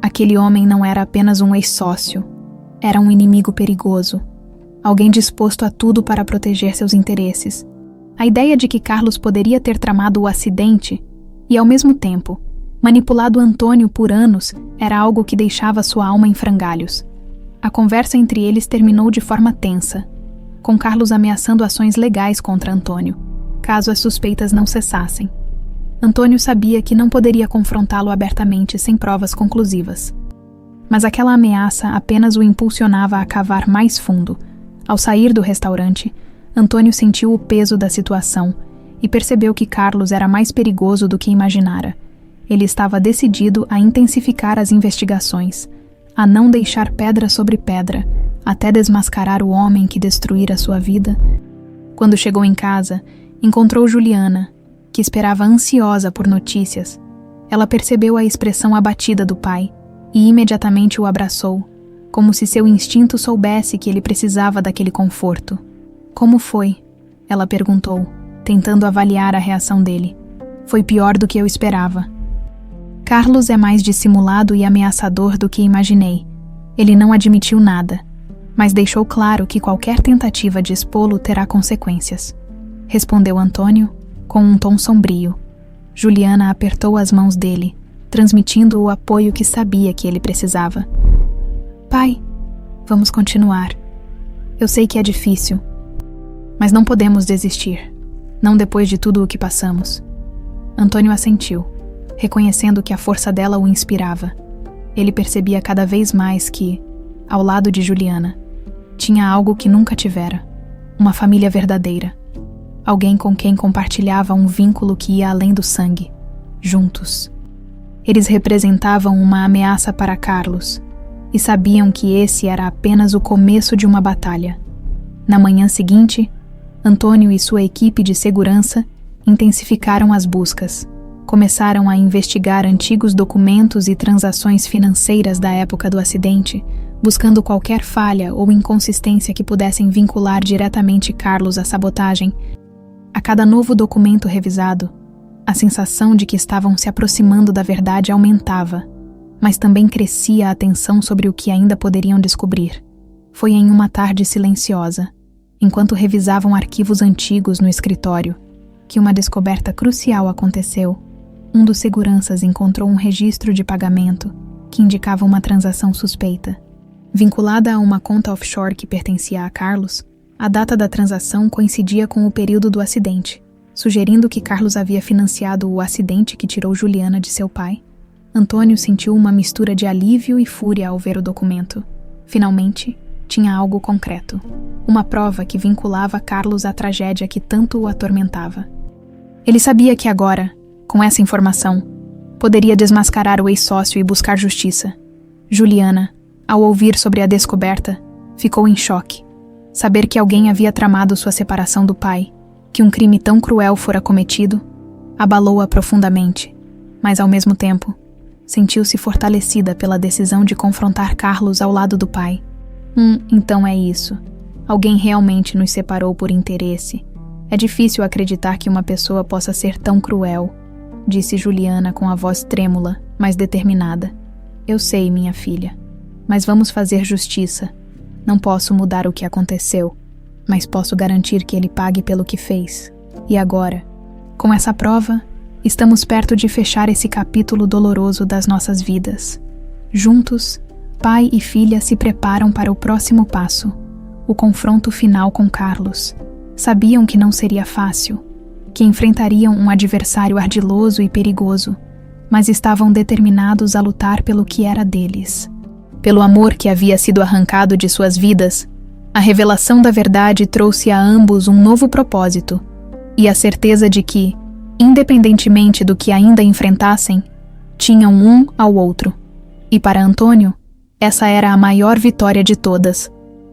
Aquele homem não era apenas um ex-sócio, era um inimigo perigoso, alguém disposto a tudo para proteger seus interesses. A ideia de que Carlos poderia ter tramado o acidente e, ao mesmo tempo, manipulado Antônio por anos era algo que deixava sua alma em frangalhos. A conversa entre eles terminou de forma tensa, com Carlos ameaçando ações legais contra Antônio, caso as suspeitas não cessassem. Antônio sabia que não poderia confrontá-lo abertamente sem provas conclusivas. Mas aquela ameaça apenas o impulsionava a cavar mais fundo. Ao sair do restaurante, Antônio sentiu o peso da situação e percebeu que Carlos era mais perigoso do que imaginara. Ele estava decidido a intensificar as investigações, a não deixar pedra sobre pedra, até desmascarar o homem que destruíra sua vida. Quando chegou em casa, encontrou Juliana, que esperava ansiosa por notícias. Ela percebeu a expressão abatida do pai e imediatamente o abraçou, como se seu instinto soubesse que ele precisava daquele conforto. Como foi? Ela perguntou, tentando avaliar a reação dele. Foi pior do que eu esperava. Carlos é mais dissimulado e ameaçador do que imaginei. Ele não admitiu nada, mas deixou claro que qualquer tentativa de expô-lo terá consequências. Respondeu Antônio, com um tom sombrio. Juliana apertou as mãos dele, transmitindo o apoio que sabia que ele precisava. Pai, vamos continuar. Eu sei que é difícil, mas não podemos desistir, não depois de tudo o que passamos. Antônio assentiu, reconhecendo que a força dela o inspirava. Ele percebia cada vez mais que, ao lado de Juliana, tinha algo que nunca tivera, uma família verdadeira. Alguém com quem compartilhava um vínculo que ia além do sangue, juntos. Eles representavam uma ameaça para Carlos e sabiam que esse era apenas o começo de uma batalha. Na manhã seguinte, Antônio e sua equipe de segurança intensificaram as buscas. Começaram a investigar antigos documentos e transações financeiras da época do acidente, buscando qualquer falha ou inconsistência que pudessem vincular diretamente Carlos à sabotagem. A cada novo documento revisado, a sensação de que estavam se aproximando da verdade aumentava, mas também crescia a tensão sobre o que ainda poderiam descobrir. Foi em uma tarde silenciosa, enquanto revisavam arquivos antigos no escritório, que uma descoberta crucial aconteceu. Um dos seguranças encontrou um registro de pagamento que indicava uma transação suspeita. Vinculada a uma conta offshore que pertencia a Carlos, a data da transação coincidia com o período do acidente, sugerindo que Carlos havia financiado o acidente que tirou Juliana de seu pai. Antônio sentiu uma mistura de alívio e fúria ao ver o documento. Finalmente, tinha algo concreto, uma prova que vinculava Carlos à tragédia que tanto o atormentava. Ele sabia que agora, com essa informação, poderia desmascarar o ex-sócio e buscar justiça. Juliana, ao ouvir sobre a descoberta, ficou em choque. Saber que alguém havia tramado sua separação do pai, que um crime tão cruel fora cometido, abalou-a profundamente, mas ao mesmo tempo, sentiu-se fortalecida pela decisão de confrontar Carlos ao lado do pai. Então é isso. Alguém realmente nos separou por interesse. É difícil acreditar que uma pessoa possa ser tão cruel, disse Juliana com a voz trêmula, mas determinada. Eu sei, minha filha, mas vamos fazer justiça. Não posso mudar o que aconteceu, mas posso garantir que ele pague pelo que fez. E agora, com essa prova, estamos perto de fechar esse capítulo doloroso das nossas vidas. Juntos, pai e filha se preparam para o próximo passo, o confronto final com Carlos. Sabiam que não seria fácil, que enfrentariam um adversário ardiloso e perigoso, mas estavam determinados a lutar pelo que era deles. Pelo amor que havia sido arrancado de suas vidas, a revelação da verdade trouxe a ambos um novo propósito e a certeza de que, independentemente do que ainda enfrentassem, tinham um ao outro. E para Antônio, essa era a maior vitória de todas.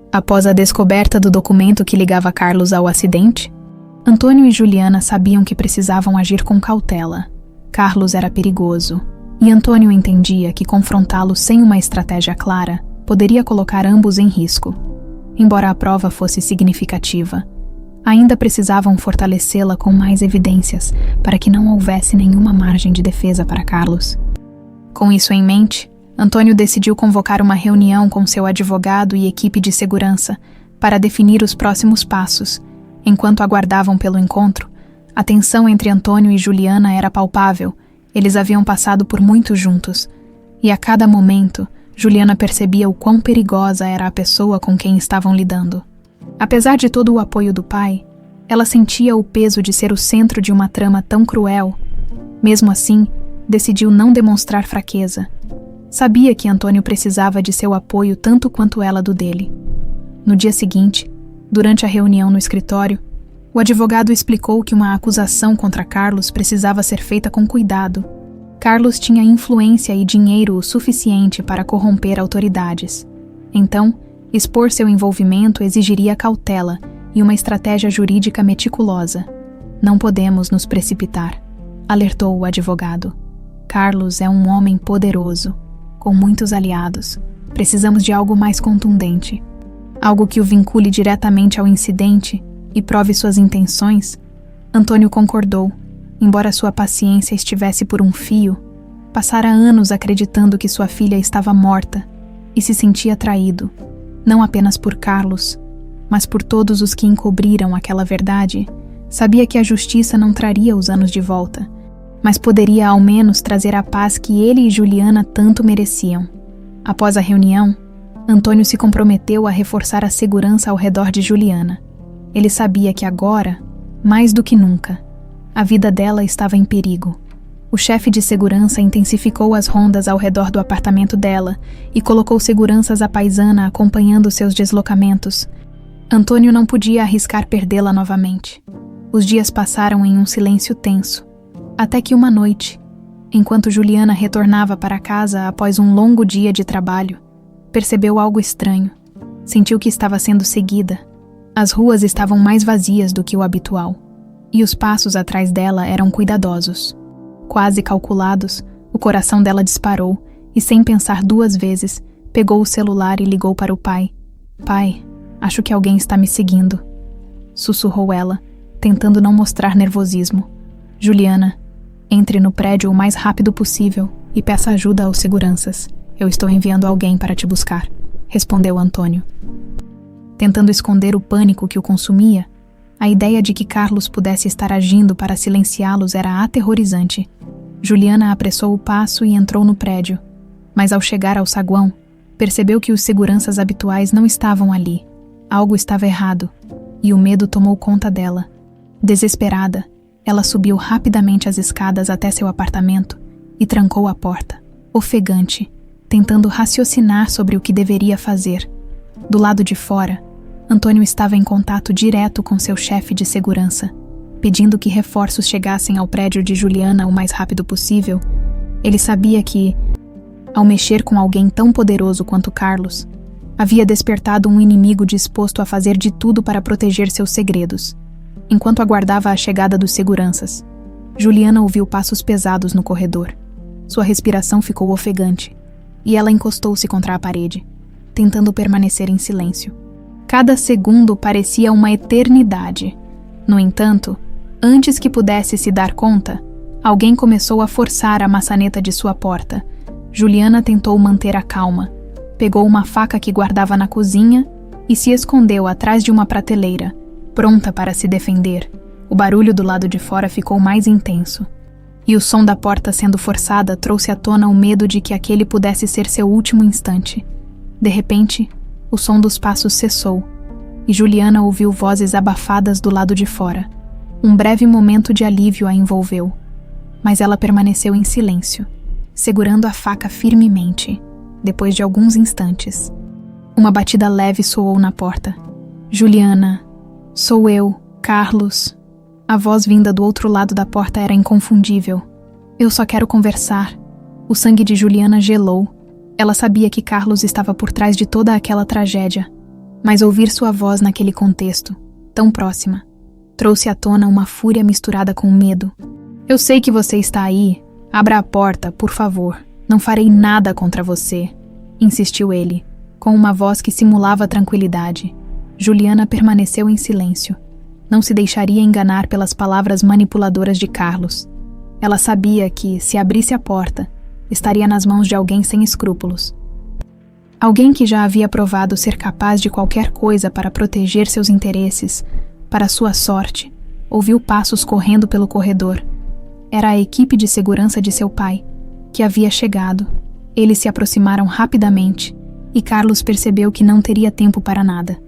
Após a descoberta do documento que ligava Carlos ao acidente, Antônio e Juliana sabiam que precisavam agir com cautela. Carlos era perigoso, e Antônio entendia que confrontá-lo sem uma estratégia clara poderia colocar ambos em risco. Embora a prova fosse significativa, ainda precisavam fortalecê-la com mais evidências para que não houvesse nenhuma margem de defesa para Carlos. Com isso em mente, Antônio decidiu convocar uma reunião com seu advogado e equipe de segurança para definir os próximos passos. Enquanto aguardavam pelo encontro, a tensão entre Antônio e Juliana era palpável. Eles haviam passado por muito juntos, e a cada momento, Juliana percebia o quão perigosa era a pessoa com quem estavam lidando. Apesar de todo o apoio do pai, ela sentia o peso de ser o centro de uma trama tão cruel. Mesmo assim, decidiu não demonstrar fraqueza. Sabia que Antônio precisava de seu apoio tanto quanto ela do dele. No dia seguinte, durante a reunião no escritório, o advogado explicou que uma acusação contra Carlos precisava ser feita com cuidado. Carlos tinha influência e dinheiro o suficiente para corromper autoridades. Então, expor seu envolvimento exigiria cautela e uma estratégia jurídica meticulosa. Não podemos nos precipitar, alertou o advogado. Carlos é um homem poderoso, com muitos aliados. Precisamos de algo mais contundente. Algo que o vincule diretamente ao incidente e prove suas intenções. Antônio concordou, embora sua paciência estivesse por um fio. Passara anos acreditando que sua filha estava morta e se sentia traído, não apenas por Carlos, mas por todos os que encobriram aquela verdade. Sabia que a justiça não traria os anos de volta, mas poderia ao menos trazer a paz que ele e Juliana tanto mereciam. Após a reunião, Antônio se comprometeu a reforçar a segurança ao redor de Juliana. Ele sabia que agora, mais do que nunca, a vida dela estava em perigo. O chefe de segurança intensificou as rondas ao redor do apartamento dela e colocou seguranças à paisana acompanhando seus deslocamentos. Antônio não podia arriscar perdê-la novamente. Os dias passaram em um silêncio tenso, até que uma noite, enquanto Juliana retornava para casa após um longo dia de trabalho, percebeu algo estranho. Sentiu que estava sendo seguida. As ruas estavam mais vazias do que o habitual, e os passos atrás dela eram cuidadosos. Quase calculados, o coração dela disparou e, sem pensar duas vezes, pegou o celular e ligou para o pai. "Pai, acho que alguém está me seguindo", sussurrou ela, tentando não mostrar nervosismo. "Juliana, entre no prédio o mais rápido possível e peça ajuda aos seguranças. Eu estou enviando alguém para te buscar", respondeu Antônio. Tentando esconder o pânico que o consumia, a ideia de que Carlos pudesse estar agindo para silenciá-los era aterrorizante. Juliana apressou o passo e entrou no prédio, mas ao chegar ao saguão, percebeu que os seguranças habituais não estavam ali. Algo estava errado, e o medo tomou conta dela. Desesperada, ela subiu rapidamente as escadas até seu apartamento e trancou a porta, ofegante, tentando raciocinar sobre o que deveria fazer. Do lado de fora, Antônio estava em contato direto com seu chefe de segurança, pedindo que reforços chegassem ao prédio de Juliana o mais rápido possível. Ele sabia que, ao mexer com alguém tão poderoso quanto Carlos, havia despertado um inimigo disposto a fazer de tudo para proteger seus segredos. Enquanto aguardava a chegada dos seguranças, Juliana ouviu passos pesados no corredor. Sua respiração ficou ofegante, e ela encostou-se contra a parede, tentando permanecer em silêncio. Cada segundo parecia uma eternidade. No entanto, antes que pudesse se dar conta, alguém começou a forçar a maçaneta de sua porta. Juliana tentou manter a calma, pegou uma faca que guardava na cozinha e se escondeu atrás de uma prateleira, pronta para se defender. O barulho do lado de fora ficou mais intenso, e o som da porta sendo forçada trouxe à tona o medo de que aquele pudesse ser seu último instante. De repente, o som dos passos cessou, e Juliana ouviu vozes abafadas do lado de fora. Um breve momento de alívio a envolveu, mas ela permaneceu em silêncio, segurando a faca firmemente. Depois de alguns instantes, uma batida leve soou na porta. "Juliana, sou eu, Carlos." A voz vinda do outro lado da porta era inconfundível. "Eu só quero conversar." O sangue de Juliana gelou. Ela sabia que Carlos estava por trás de toda aquela tragédia, mas ouvir sua voz naquele contexto, tão próxima, trouxe à tona uma fúria misturada com medo. "Eu sei que você está aí. Abra a porta, por favor. Não farei nada contra você", insistiu ele, com uma voz que simulava tranquilidade. Juliana permaneceu em silêncio. Não se deixaria enganar pelas palavras manipuladoras de Carlos. Ela sabia que, se abrisse a porta, estaria nas mãos de alguém sem escrúpulos. Alguém que já havia provado ser capaz de qualquer coisa para proteger seus interesses. Para sua sorte, ouviu passos correndo pelo corredor. Era a equipe de segurança de seu pai, que havia chegado, Eles se aproximaram rapidamente e Carlos percebeu que não teria tempo para nada.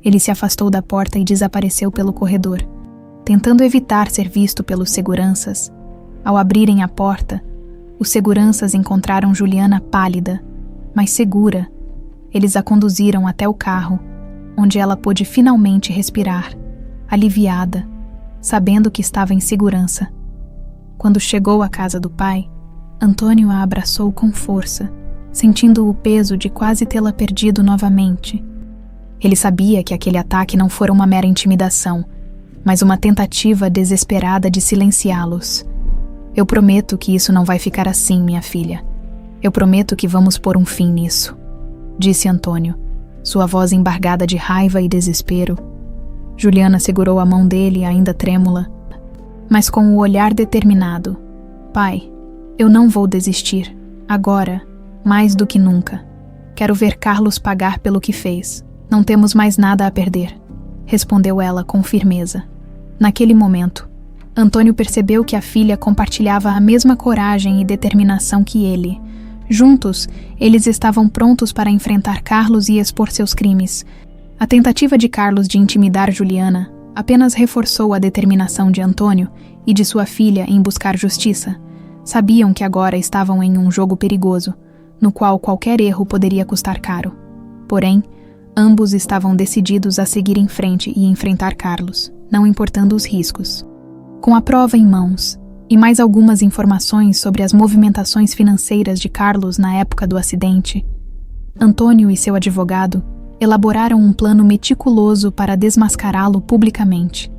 Ele se afastou da porta e desapareceu pelo corredor, tentando evitar ser visto pelos seguranças. Ao abrirem a porta, os seguranças encontraram Juliana pálida, mas segura. Eles a conduziram até o carro, onde ela pôde finalmente respirar, aliviada, sabendo que estava em segurança. Quando chegou à casa do pai, Antônio a abraçou com força, sentindo o peso de quase tê-la perdido novamente. Ele sabia que aquele ataque não fora uma mera intimidação, mas uma tentativa desesperada de silenciá-los. Eu prometo que isso não vai ficar assim, minha filha. Eu prometo que vamos pôr um fim nisso, disse Antônio, sua voz embargada de raiva e desespero. Juliana segurou a mão dele, ainda trêmula, mas com o olhar determinado. Pai, eu não vou desistir. Agora, mais do que nunca. Quero ver Carlos pagar pelo que fez. Não temos mais nada a perder, respondeu ela com firmeza. Naquele momento, Antônio percebeu que a filha compartilhava a mesma coragem e determinação que ele. Juntos, eles estavam prontos para enfrentar Carlos e expor seus crimes. A tentativa de Carlos de intimidar Juliana apenas reforçou a determinação de Antônio e de sua filha em buscar justiça. Sabiam que agora estavam em um jogo perigoso, no qual qualquer erro poderia custar caro. Porém, ambos estavam decididos a seguir em frente e enfrentar Carlos, não importando os riscos. Com a prova em mãos, e mais algumas informações sobre as movimentações financeiras de Carlos na época do acidente, Antônio e seu advogado elaboraram um plano meticuloso para desmascará-lo publicamente.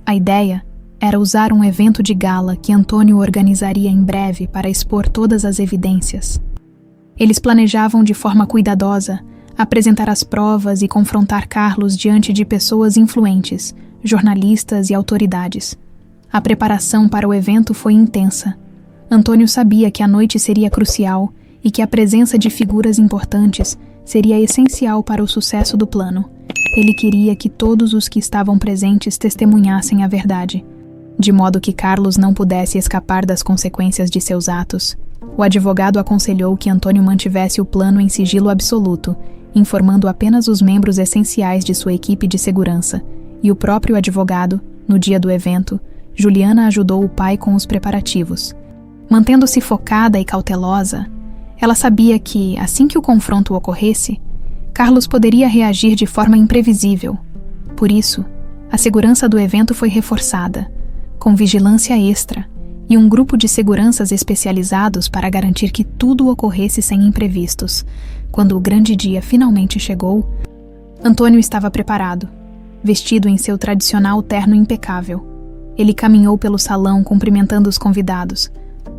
A ideia era usar um evento de gala que Antônio organizaria em breve para expor todas as evidências. Eles planejavam de forma cuidadosa apresentar as provas e confrontar Carlos diante de pessoas influentes, jornalistas e autoridades. A preparação para o evento foi intensa. Antônio sabia que a noite seria crucial e que a presença de figuras importantes seria essencial para o sucesso do plano. Ele queria que todos os que estavam presentes testemunhassem a verdade, de modo que Carlos não pudesse escapar das consequências de seus atos. O advogado aconselhou que Antônio mantivesse o plano em sigilo absoluto, informando apenas os membros essenciais de sua equipe de segurança, e o próprio advogado, no dia do evento, Juliana ajudou o pai com os preparativos. Mantendo-se focada e cautelosa, ela sabia que, assim que o confronto ocorresse, Carlos poderia reagir de forma imprevisível. Por isso, a segurança do evento foi reforçada, com vigilância extra e um grupo de seguranças especializados para garantir que tudo ocorresse sem imprevistos. Quando o grande dia finalmente chegou, Antônio estava preparado, vestido em seu tradicional terno impecável. Ele caminhou pelo salão cumprimentando os convidados,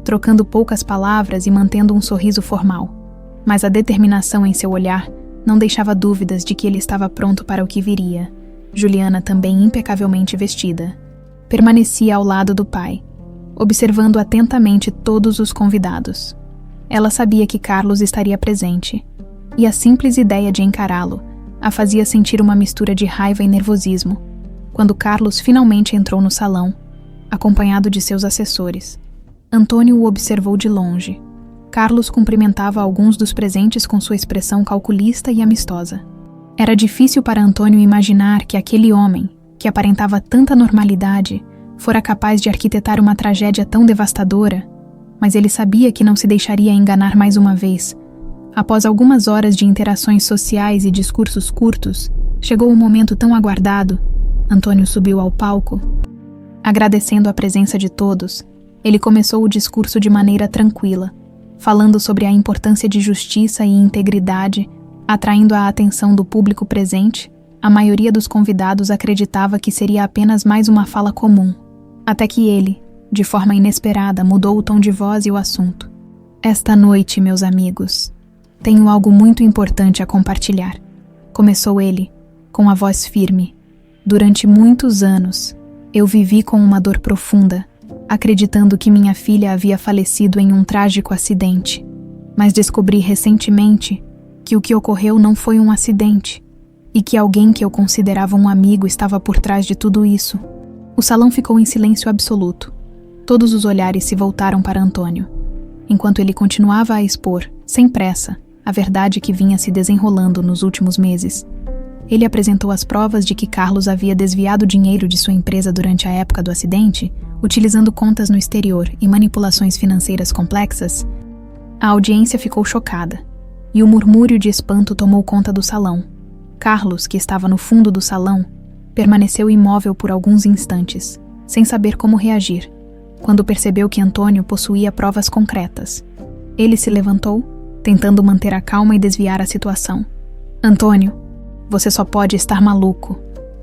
trocando poucas palavras e mantendo um sorriso formal. Mas a determinação em seu olhar não deixava dúvidas de que ele estava pronto para o que viria. Juliana, também impecavelmente vestida, permanecia ao lado do pai, observando atentamente todos os convidados. Ela sabia que Carlos estaria presente, e a simples ideia de encará-lo a fazia sentir uma mistura de raiva e nervosismo. Quando Carlos finalmente entrou no salão, acompanhado de seus assessores, Antônio o observou de longe. Carlos cumprimentava alguns dos presentes com sua expressão calculista e amistosa. Era difícil para Antônio imaginar que aquele homem, que aparentava tanta normalidade, fora capaz de arquitetar uma tragédia tão devastadora, mas ele sabia que não se deixaria enganar mais uma vez. Após algumas horas de interações sociais e discursos curtos, chegou o momento tão aguardado. Antônio subiu ao palco. Agradecendo a presença de todos, ele começou o discurso de maneira tranquila, falando sobre a importância de justiça e integridade, atraindo a atenção do público presente. A maioria dos convidados acreditava que seria apenas mais uma fala comum, até que ele, de forma inesperada, mudou o tom de voz e o assunto. Esta noite, meus amigos, tenho algo muito importante a compartilhar, começou ele, com a voz firme. Durante muitos anos, eu vivi com uma dor profunda, acreditando que minha filha havia falecido em um trágico acidente, mas descobri recentemente que o que ocorreu não foi um acidente, e que alguém que eu considerava um amigo estava por trás de tudo isso. O salão ficou em silêncio absoluto. Todos os olhares se voltaram para Antônio. Enquanto ele continuava a expor, sem pressa, a verdade que vinha se desenrolando nos últimos meses. Ele apresentou as provas de que Carlos havia desviado dinheiro de sua empresa durante a época do acidente, utilizando contas no exterior e manipulações financeiras complexas. A audiência ficou chocada, e o murmúrio de espanto tomou conta do salão. Carlos, que estava no fundo do salão, permaneceu imóvel por alguns instantes, sem saber como reagir, quando percebeu que Antônio possuía provas concretas. Ele se levantou, tentando manter a calma e desviar a situação. Antônio, você só pode estar maluco.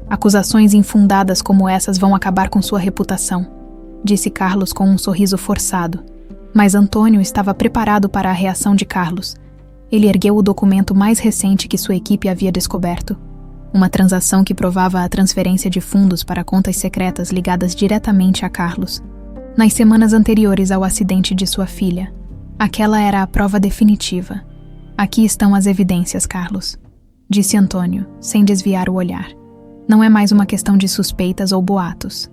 Acusações infundadas como essas vão acabar com sua reputação, disse Carlos com um sorriso forçado. Mas Antônio estava preparado para a reação de Carlos. Ele ergueu o documento mais recente que sua equipe havia descoberto. Uma transação que provava a transferência de fundos para contas secretas ligadas diretamente a Carlos. Nas semanas anteriores ao acidente de sua filha. Aquela era a prova definitiva. Aqui estão as evidências, Carlos, disse Antônio, sem desviar o olhar. Não é mais uma questão de suspeitas ou boatos.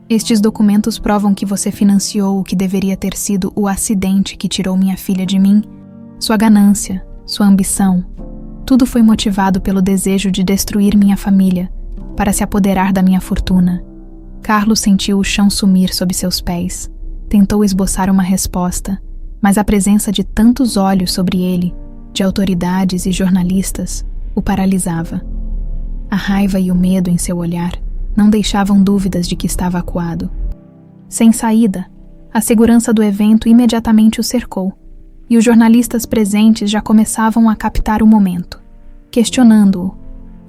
Estes documentos provam que você financiou o que deveria ter sido o acidente que tirou minha filha de mim. Sua ganância, sua ambição, tudo foi motivado pelo desejo de destruir minha família, para se apoderar da minha fortuna. Carlos sentiu o chão sumir sob seus pés. Tentou esboçar uma resposta, mas a presença de tantos olhos sobre ele, de autoridades e jornalistas, o paralisava. A raiva e o medo em seu olhar não deixavam dúvidas de que estava acuado. Sem saída, a segurança do evento imediatamente o cercou, e os jornalistas presentes já começavam a captar o momento, questionando-o,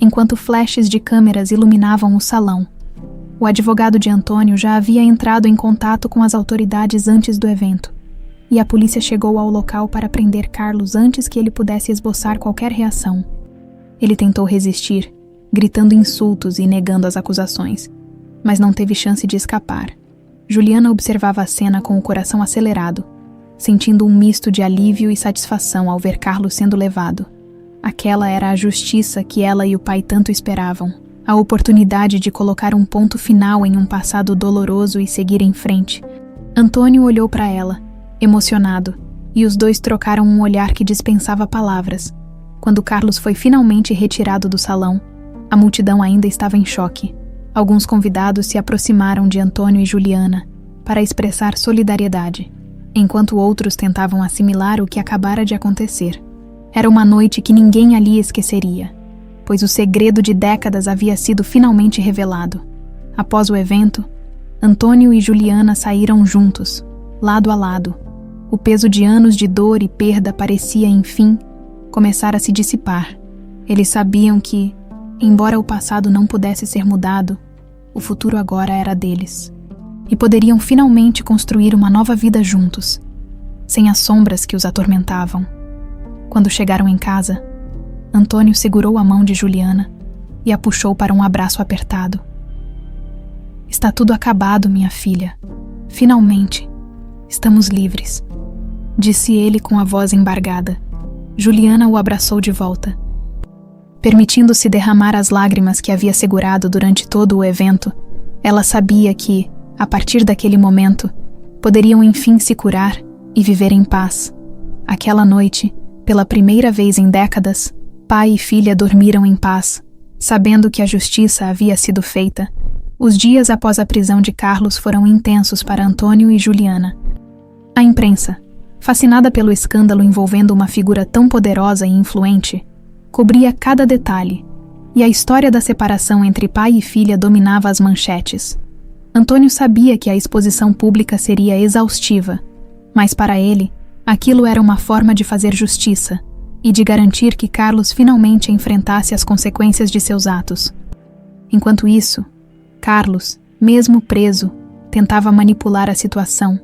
enquanto flashes de câmeras iluminavam o salão. O advogado de Antônio já havia entrado em contato com as autoridades antes do evento, e a polícia chegou ao local para prender Carlos antes que ele pudesse esboçar qualquer reação. Ele tentou resistir, gritando insultos e negando as acusações, mas não teve chance de escapar. Juliana observava a cena com o coração acelerado, sentindo um misto de alívio e satisfação ao ver Carlos sendo levado. Aquela era a justiça que ela e o pai tanto esperavam, a oportunidade de colocar um ponto final em um passado doloroso e seguir em frente. Antônio olhou para ela, emocionado, e os dois trocaram um olhar que dispensava palavras. Quando Carlos foi finalmente retirado do salão, a multidão ainda estava em choque. Alguns convidados se aproximaram de Antônio e Juliana para expressar solidariedade, enquanto outros tentavam assimilar o que acabara de acontecer. Era uma noite que ninguém ali esqueceria, pois o segredo de décadas havia sido finalmente revelado. Após o evento, Antônio e Juliana saíram juntos, lado a lado. O peso de anos de dor e perda parecia, enfim, começar a se dissipar. Eles sabiam que, embora o passado não pudesse ser mudado, o futuro agora era deles. E poderiam finalmente construir uma nova vida juntos, sem as sombras que os atormentavam. Quando chegaram em casa, Antônio segurou a mão de Juliana e a puxou para um abraço apertado. Está tudo acabado, minha filha. Finalmente, estamos livres, disse ele com a voz embargada. Juliana o abraçou de volta, permitindo-se derramar as lágrimas que havia segurado durante todo o evento. Ela sabia que, a partir daquele momento, poderiam enfim se curar e viver em paz. Aquela noite, pela primeira vez em décadas, pai e filha dormiram em paz, sabendo que a justiça havia sido feita. Os dias após a prisão de Carlos foram intensos para Antônio e Juliana. A imprensa, fascinada pelo escândalo envolvendo uma figura tão poderosa e influente, cobria cada detalhe, e a história da separação entre pai e filha dominava as manchetes. Antônio sabia que a exposição pública seria exaustiva, mas para ele, aquilo era uma forma de fazer justiça e de garantir que Carlos finalmente enfrentasse as consequências de seus atos. Enquanto isso, Carlos, mesmo preso, tentava manipular a situação.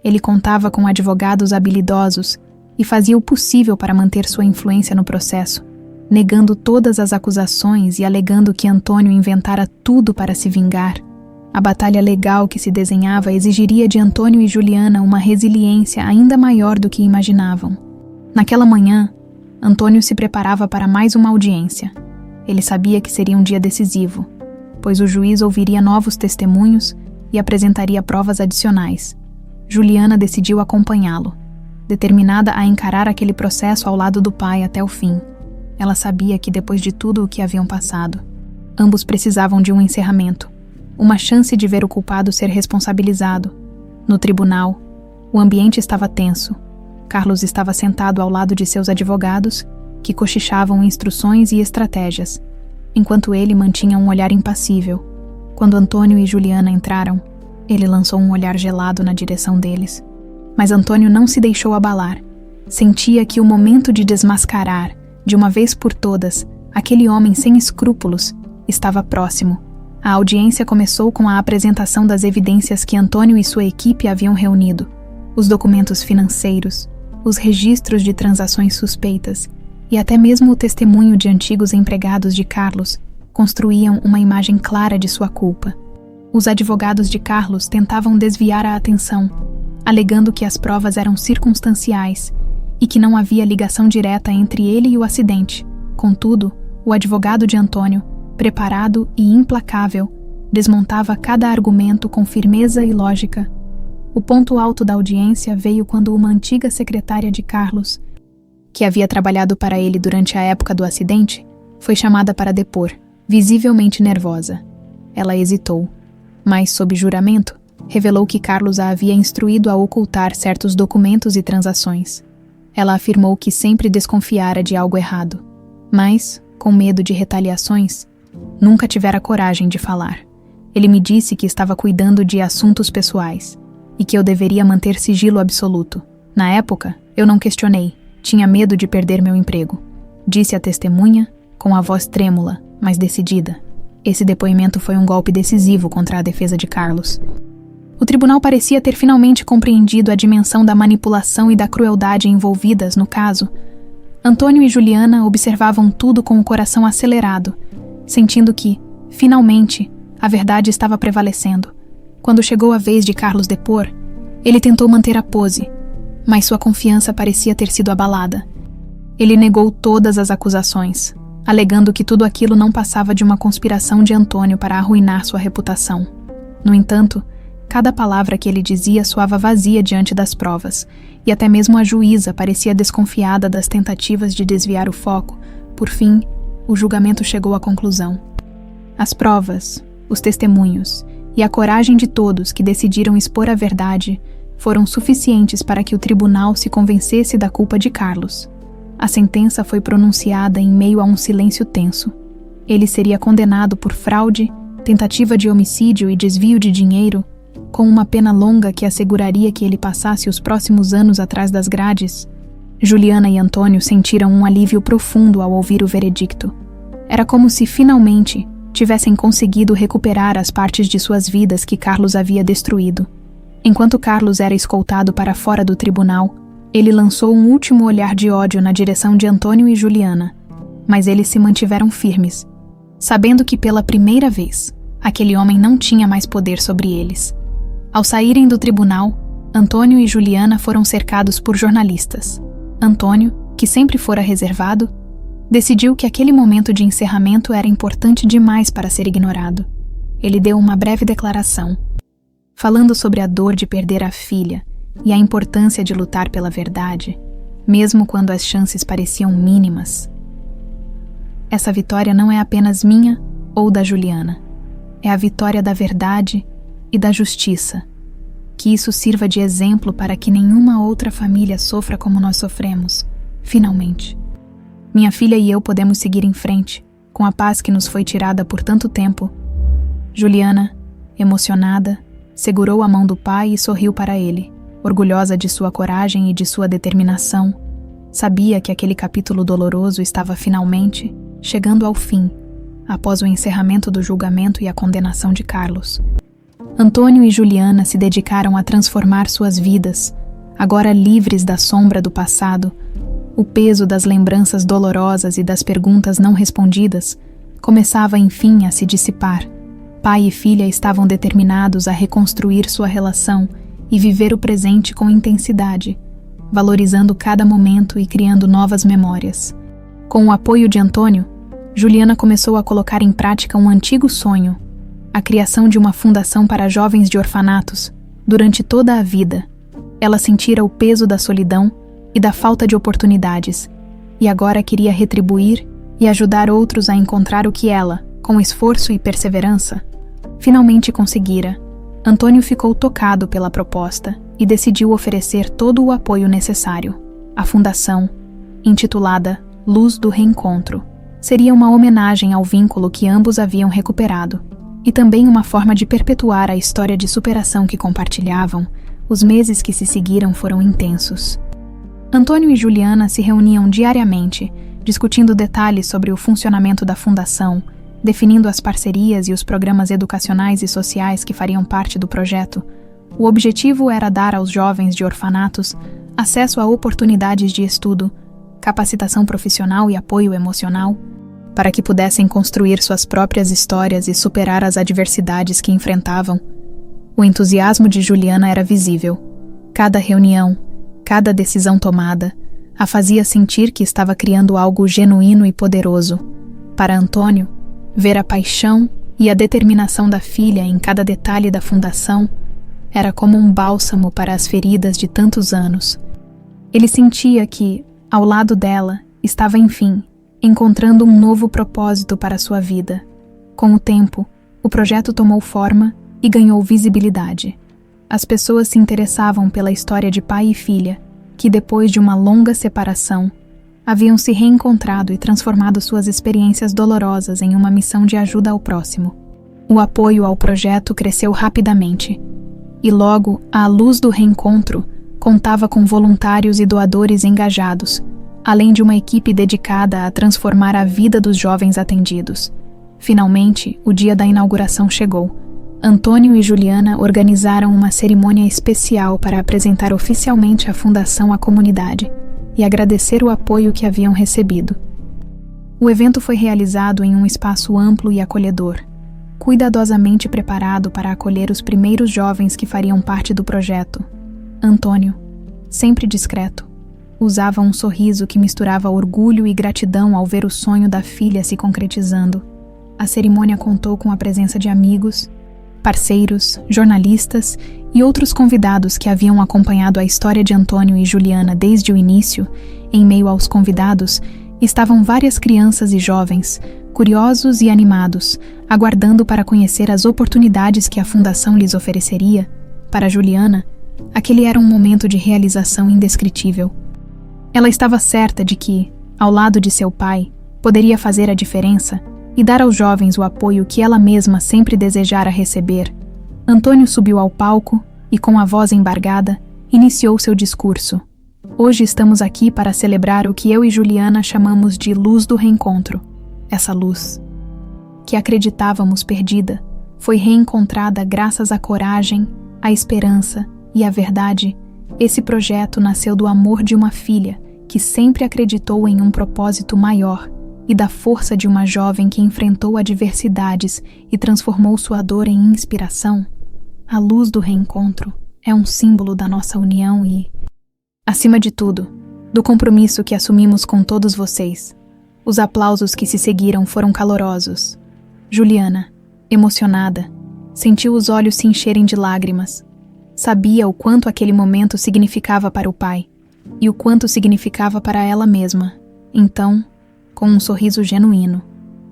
Ele contava com advogados habilidosos e fazia o possível para manter sua influência no processo, negando todas as acusações e alegando que Antônio inventara tudo para se vingar. A batalha legal que se desenhava exigiria de Antônio e Juliana uma resiliência ainda maior do que imaginavam. Naquela manhã, Antônio se preparava para mais uma audiência. Ele sabia que seria um dia decisivo, pois o juiz ouviria novos testemunhos e apresentaria provas adicionais. Juliana decidiu acompanhá-lo. determinada a encarar aquele processo ao lado do pai até o fim. Ela sabia que depois de tudo o que haviam passado, ambos precisavam de um encerramento, uma chance de ver o culpado ser responsabilizado. No tribunal, o ambiente estava tenso. Carlos estava sentado ao lado de seus advogados, que cochichavam instruções e estratégias, enquanto ele mantinha um olhar impassível. Quando Antônio e Juliana entraram, ele lançou um olhar gelado na direção deles. Mas Antônio não se deixou abalar. Sentia que o momento de desmascarar, de uma vez por todas, aquele homem sem escrúpulos, estava próximo. A audiência começou com a apresentação das evidências que Antônio e sua equipe haviam reunido. Os documentos financeiros, os registros de transações suspeitas e até mesmo o testemunho de antigos empregados de Carlos construíam uma imagem clara de sua culpa. Os advogados de Carlos tentavam desviar a atenção, alegando que as provas eram circunstanciais e que não havia ligação direta entre ele e o acidente. Contudo, o advogado de Antônio, preparado e implacável, desmontava cada argumento com firmeza e lógica. O ponto alto da audiência veio quando uma antiga secretária de Carlos, que havia trabalhado para ele durante a época do acidente, foi chamada para depor, visivelmente nervosa. Ela hesitou, mas, sob juramento, revelou que Carlos a havia instruído a ocultar certos documentos e transações. Ela afirmou que sempre desconfiara de algo errado, mas, com medo de retaliações, nunca tivera coragem de falar. Ele me disse que estava cuidando de assuntos pessoais e que eu deveria manter sigilo absoluto. Na época, eu não questionei, tinha medo de perder meu emprego. Disse a testemunha, com a voz trêmula, mas decidida. Esse depoimento foi um golpe decisivo contra a defesa de Carlos. O tribunal parecia ter finalmente compreendido a dimensão da manipulação e da crueldade envolvidas no caso. Antônio e Juliana observavam tudo com o coração acelerado, sentindo que, finalmente, a verdade estava prevalecendo. Quando chegou a vez de Carlos depor, ele tentou manter a pose, mas sua confiança parecia ter sido abalada. Ele negou todas as acusações, alegando que tudo aquilo não passava de uma conspiração de Antônio para arruinar sua reputação. No entanto, cada palavra que ele dizia soava vazia diante das provas, e até mesmo a juíza parecia desconfiada das tentativas de desviar o foco. Por fim, o julgamento chegou à conclusão. As provas, os testemunhos e a coragem de todos que decidiram expor a verdade foram suficientes para que o tribunal se convencesse da culpa de Carlos. A sentença foi pronunciada em meio a um silêncio tenso. Ele seria condenado por fraude, tentativa de homicídio e desvio de dinheiro, com uma pena longa que asseguraria que ele passasse os próximos anos atrás das grades. Juliana e Antônio sentiram um alívio profundo ao ouvir o veredicto. Era como se, finalmente, tivessem conseguido recuperar as partes de suas vidas que Carlos havia destruído. Enquanto Carlos era escoltado para fora do tribunal, ele lançou um último olhar de ódio na direção de Antônio e Juliana, mas eles se mantiveram firmes, sabendo que pela primeira vez, aquele homem não tinha mais poder sobre eles. Ao saírem do tribunal, Antônio e Juliana foram cercados por jornalistas. Antônio, que sempre fora reservado, decidiu que aquele momento de encerramento era importante demais para ser ignorado. Ele deu uma breve declaração, falando sobre a dor de perder a filha e a importância de lutar pela verdade, mesmo quando as chances pareciam mínimas. Essa vitória não é apenas minha ou da Juliana. É a vitória da verdade e da justiça. Que isso sirva de exemplo para que nenhuma outra família sofra como nós sofremos, finalmente. Minha filha e eu podemos seguir em frente, com a paz que nos foi tirada por tanto tempo. Juliana, emocionada, segurou a mão do pai e sorriu para ele, orgulhosa de sua coragem e de sua determinação. Sabia que aquele capítulo doloroso estava finalmente chegando ao fim, após o encerramento do julgamento e a condenação de Carlos. Antônio e Juliana se dedicaram a transformar suas vidas, agora livres da sombra do passado. O peso das lembranças dolorosas e das perguntas não respondidas começava enfim a se dissipar. Pai e filha estavam determinados a reconstruir sua relação e viver o presente com intensidade, valorizando cada momento e criando novas memórias. Com o apoio de Antônio, Juliana começou a colocar em prática um antigo sonho, a criação de uma fundação para jovens de orfanatos, durante toda a vida. Ela sentira o peso da solidão e da falta de oportunidades, e agora queria retribuir e ajudar outros a encontrar o que ela, com esforço e perseverança, finalmente conseguira. Antônio ficou tocado pela proposta e decidiu oferecer todo o apoio necessário. A fundação, intitulada Luz do Reencontro, seria uma homenagem ao vínculo que ambos haviam recuperado, e também uma forma de perpetuar a história de superação que compartilhavam. Os meses que se seguiram foram intensos. Antônio e Juliana se reuniam diariamente, discutindo detalhes sobre o funcionamento da fundação, definindo as parcerias e os programas educacionais e sociais que fariam parte do projeto. O objetivo era dar aos jovens de orfanatos acesso a oportunidades de estudo, capacitação profissional e apoio emocional, para que pudessem construir suas próprias histórias e superar as adversidades que enfrentavam. O entusiasmo de Juliana era visível. Cada reunião, cada decisão tomada, a fazia sentir que estava criando algo genuíno e poderoso. Para Antônio, ver a paixão e a determinação da filha em cada detalhe da fundação era como um bálsamo para as feridas de tantos anos. Ele sentia que, ao lado dela, estava, enfim, encontrando um novo propósito para sua vida. Com o tempo, o projeto tomou forma e ganhou visibilidade. As pessoas se interessavam pela história de pai e filha, que depois de uma longa separação, haviam se reencontrado e transformado suas experiências dolorosas em uma missão de ajuda ao próximo. O apoio ao projeto cresceu rapidamente, e logo a Luz do Reencontro contava com voluntários e doadores engajados, além de uma equipe dedicada a transformar a vida dos jovens atendidos. Finalmente, o dia da inauguração chegou. Antônio e Juliana organizaram uma cerimônia especial para apresentar oficialmente a fundação à comunidade e agradecer o apoio que haviam recebido. O evento foi realizado em um espaço amplo e acolhedor, cuidadosamente preparado para acolher os primeiros jovens que fariam parte do projeto. Antônio, sempre discreto, usava um sorriso que misturava orgulho e gratidão ao ver o sonho da filha se concretizando. A cerimônia contou com a presença de amigos, parceiros, jornalistas e outros convidados que haviam acompanhado a história de Antônio e Juliana desde o início. Em meio aos convidados, estavam várias crianças e jovens, curiosos e animados, aguardando para conhecer as oportunidades que a fundação lhes ofereceria. Para Juliana, aquele era um momento de realização indescritível. Ela estava certa de que, ao lado de seu pai, poderia fazer a diferença e dar aos jovens o apoio que ela mesma sempre desejara receber. Antônio subiu ao palco e, com a voz embargada, iniciou seu discurso. Hoje estamos aqui para celebrar o que eu e Juliana chamamos de Luz do Reencontro. Essa luz, que acreditávamos perdida, foi reencontrada graças à coragem, à esperança e à verdade. Esse projeto nasceu do amor de uma filha que sempre acreditou em um propósito maior e da força de uma jovem que enfrentou adversidades e transformou sua dor em inspiração. A Luz do Reencontro é um símbolo da nossa união e, acima de tudo, do compromisso que assumimos com todos vocês. Os aplausos que se seguiram foram calorosos. Juliana, emocionada, sentiu os olhos se encherem de lágrimas. Sabia o quanto aquele momento significava para o pai e o quanto significava para ela mesma. Então, com um sorriso genuíno,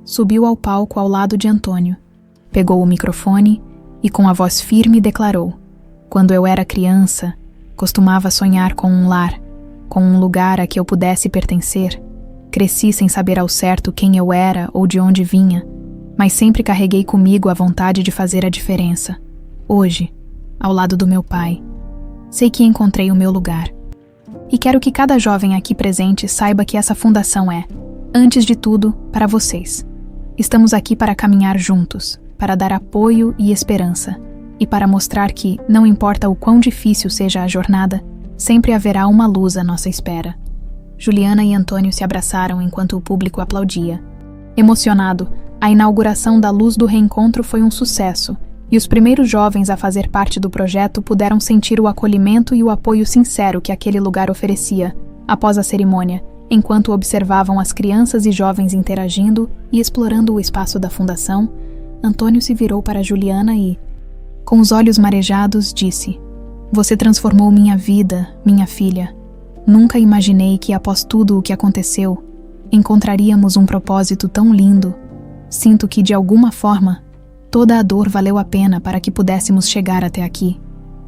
subiu ao palco ao lado de Antônio, pegou o microfone e com a voz firme declarou: "Quando eu era criança, costumava sonhar com um lar, com um lugar a que eu pudesse pertencer. Cresci sem saber ao certo quem eu era ou de onde vinha, mas sempre carreguei comigo a vontade de fazer a diferença. Hoje, ao lado do meu pai, sei que encontrei o meu lugar. E quero que cada jovem aqui presente saiba que essa fundação é, antes de tudo, para vocês. Estamos aqui para caminhar juntos, para dar apoio e esperança, e para mostrar que, não importa o quão difícil seja a jornada, sempre haverá uma luz à nossa espera." Juliana e Antônio se abraçaram enquanto o público aplaudia. Emocionado, a inauguração da Luz do Reencontro foi um sucesso, e os primeiros jovens a fazer parte do projeto puderam sentir o acolhimento e o apoio sincero que aquele lugar oferecia. Após a cerimônia, enquanto observavam as crianças e jovens interagindo e explorando o espaço da fundação, Antônio se virou para Juliana e, com os olhos marejados, disse: Você transformou minha vida, minha filha. Nunca imaginei que, após tudo o que aconteceu, encontraríamos um propósito tão lindo. Sinto que, de alguma forma, toda a dor valeu a pena para que pudéssemos chegar até aqui.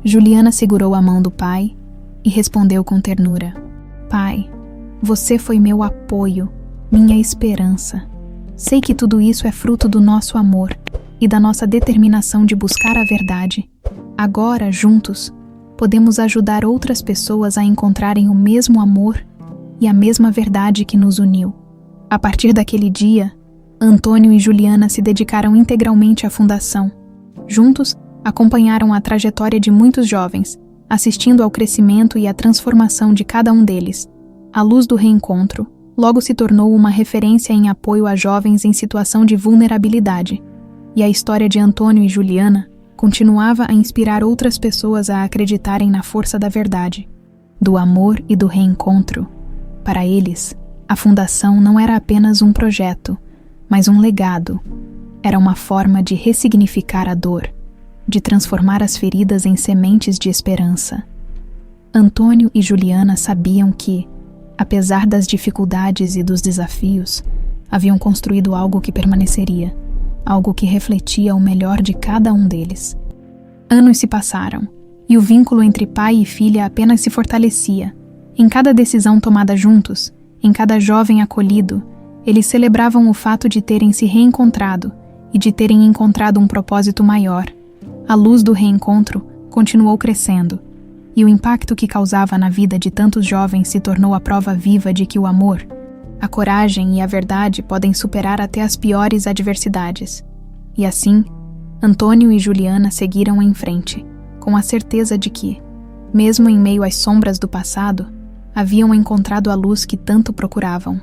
Juliana segurou a mão do pai e respondeu com ternura: Pai, você foi meu apoio, minha esperança. Sei que tudo isso é fruto do nosso amor e da nossa determinação de buscar a verdade. Agora, juntos, podemos ajudar outras pessoas a encontrarem o mesmo amor e a mesma verdade que nos uniu. A partir daquele dia, Antônio e Juliana se dedicaram integralmente à fundação. Juntos, acompanharam a trajetória de muitos jovens, assistindo ao crescimento e à transformação de cada um deles. A Luz do Reencontro logo se tornou uma referência em apoio a jovens em situação de vulnerabilidade, e a história de Antônio e Juliana continuava a inspirar outras pessoas a acreditarem na força da verdade, do amor e do reencontro. Para eles, a fundação não era apenas um projeto, mas um legado. Era uma forma de ressignificar a dor, de transformar as feridas em sementes de esperança. Antônio e Juliana sabiam que, apesar das dificuldades e dos desafios, haviam construído algo que permaneceria, algo que refletia o melhor de cada um deles. Anos se passaram, e o vínculo entre pai e filha apenas se fortalecia. Em cada decisão tomada juntos, em cada jovem acolhido, eles celebravam o fato de terem se reencontrado e de terem encontrado um propósito maior. A luz do reencontro continuou crescendo, e o impacto que causava na vida de tantos jovens se tornou a prova viva de que o amor, a coragem e a verdade podem superar até as piores adversidades. E assim, Antônio e Juliana seguiram em frente, com a certeza de que, mesmo em meio às sombras do passado, haviam encontrado a luz que tanto procuravam.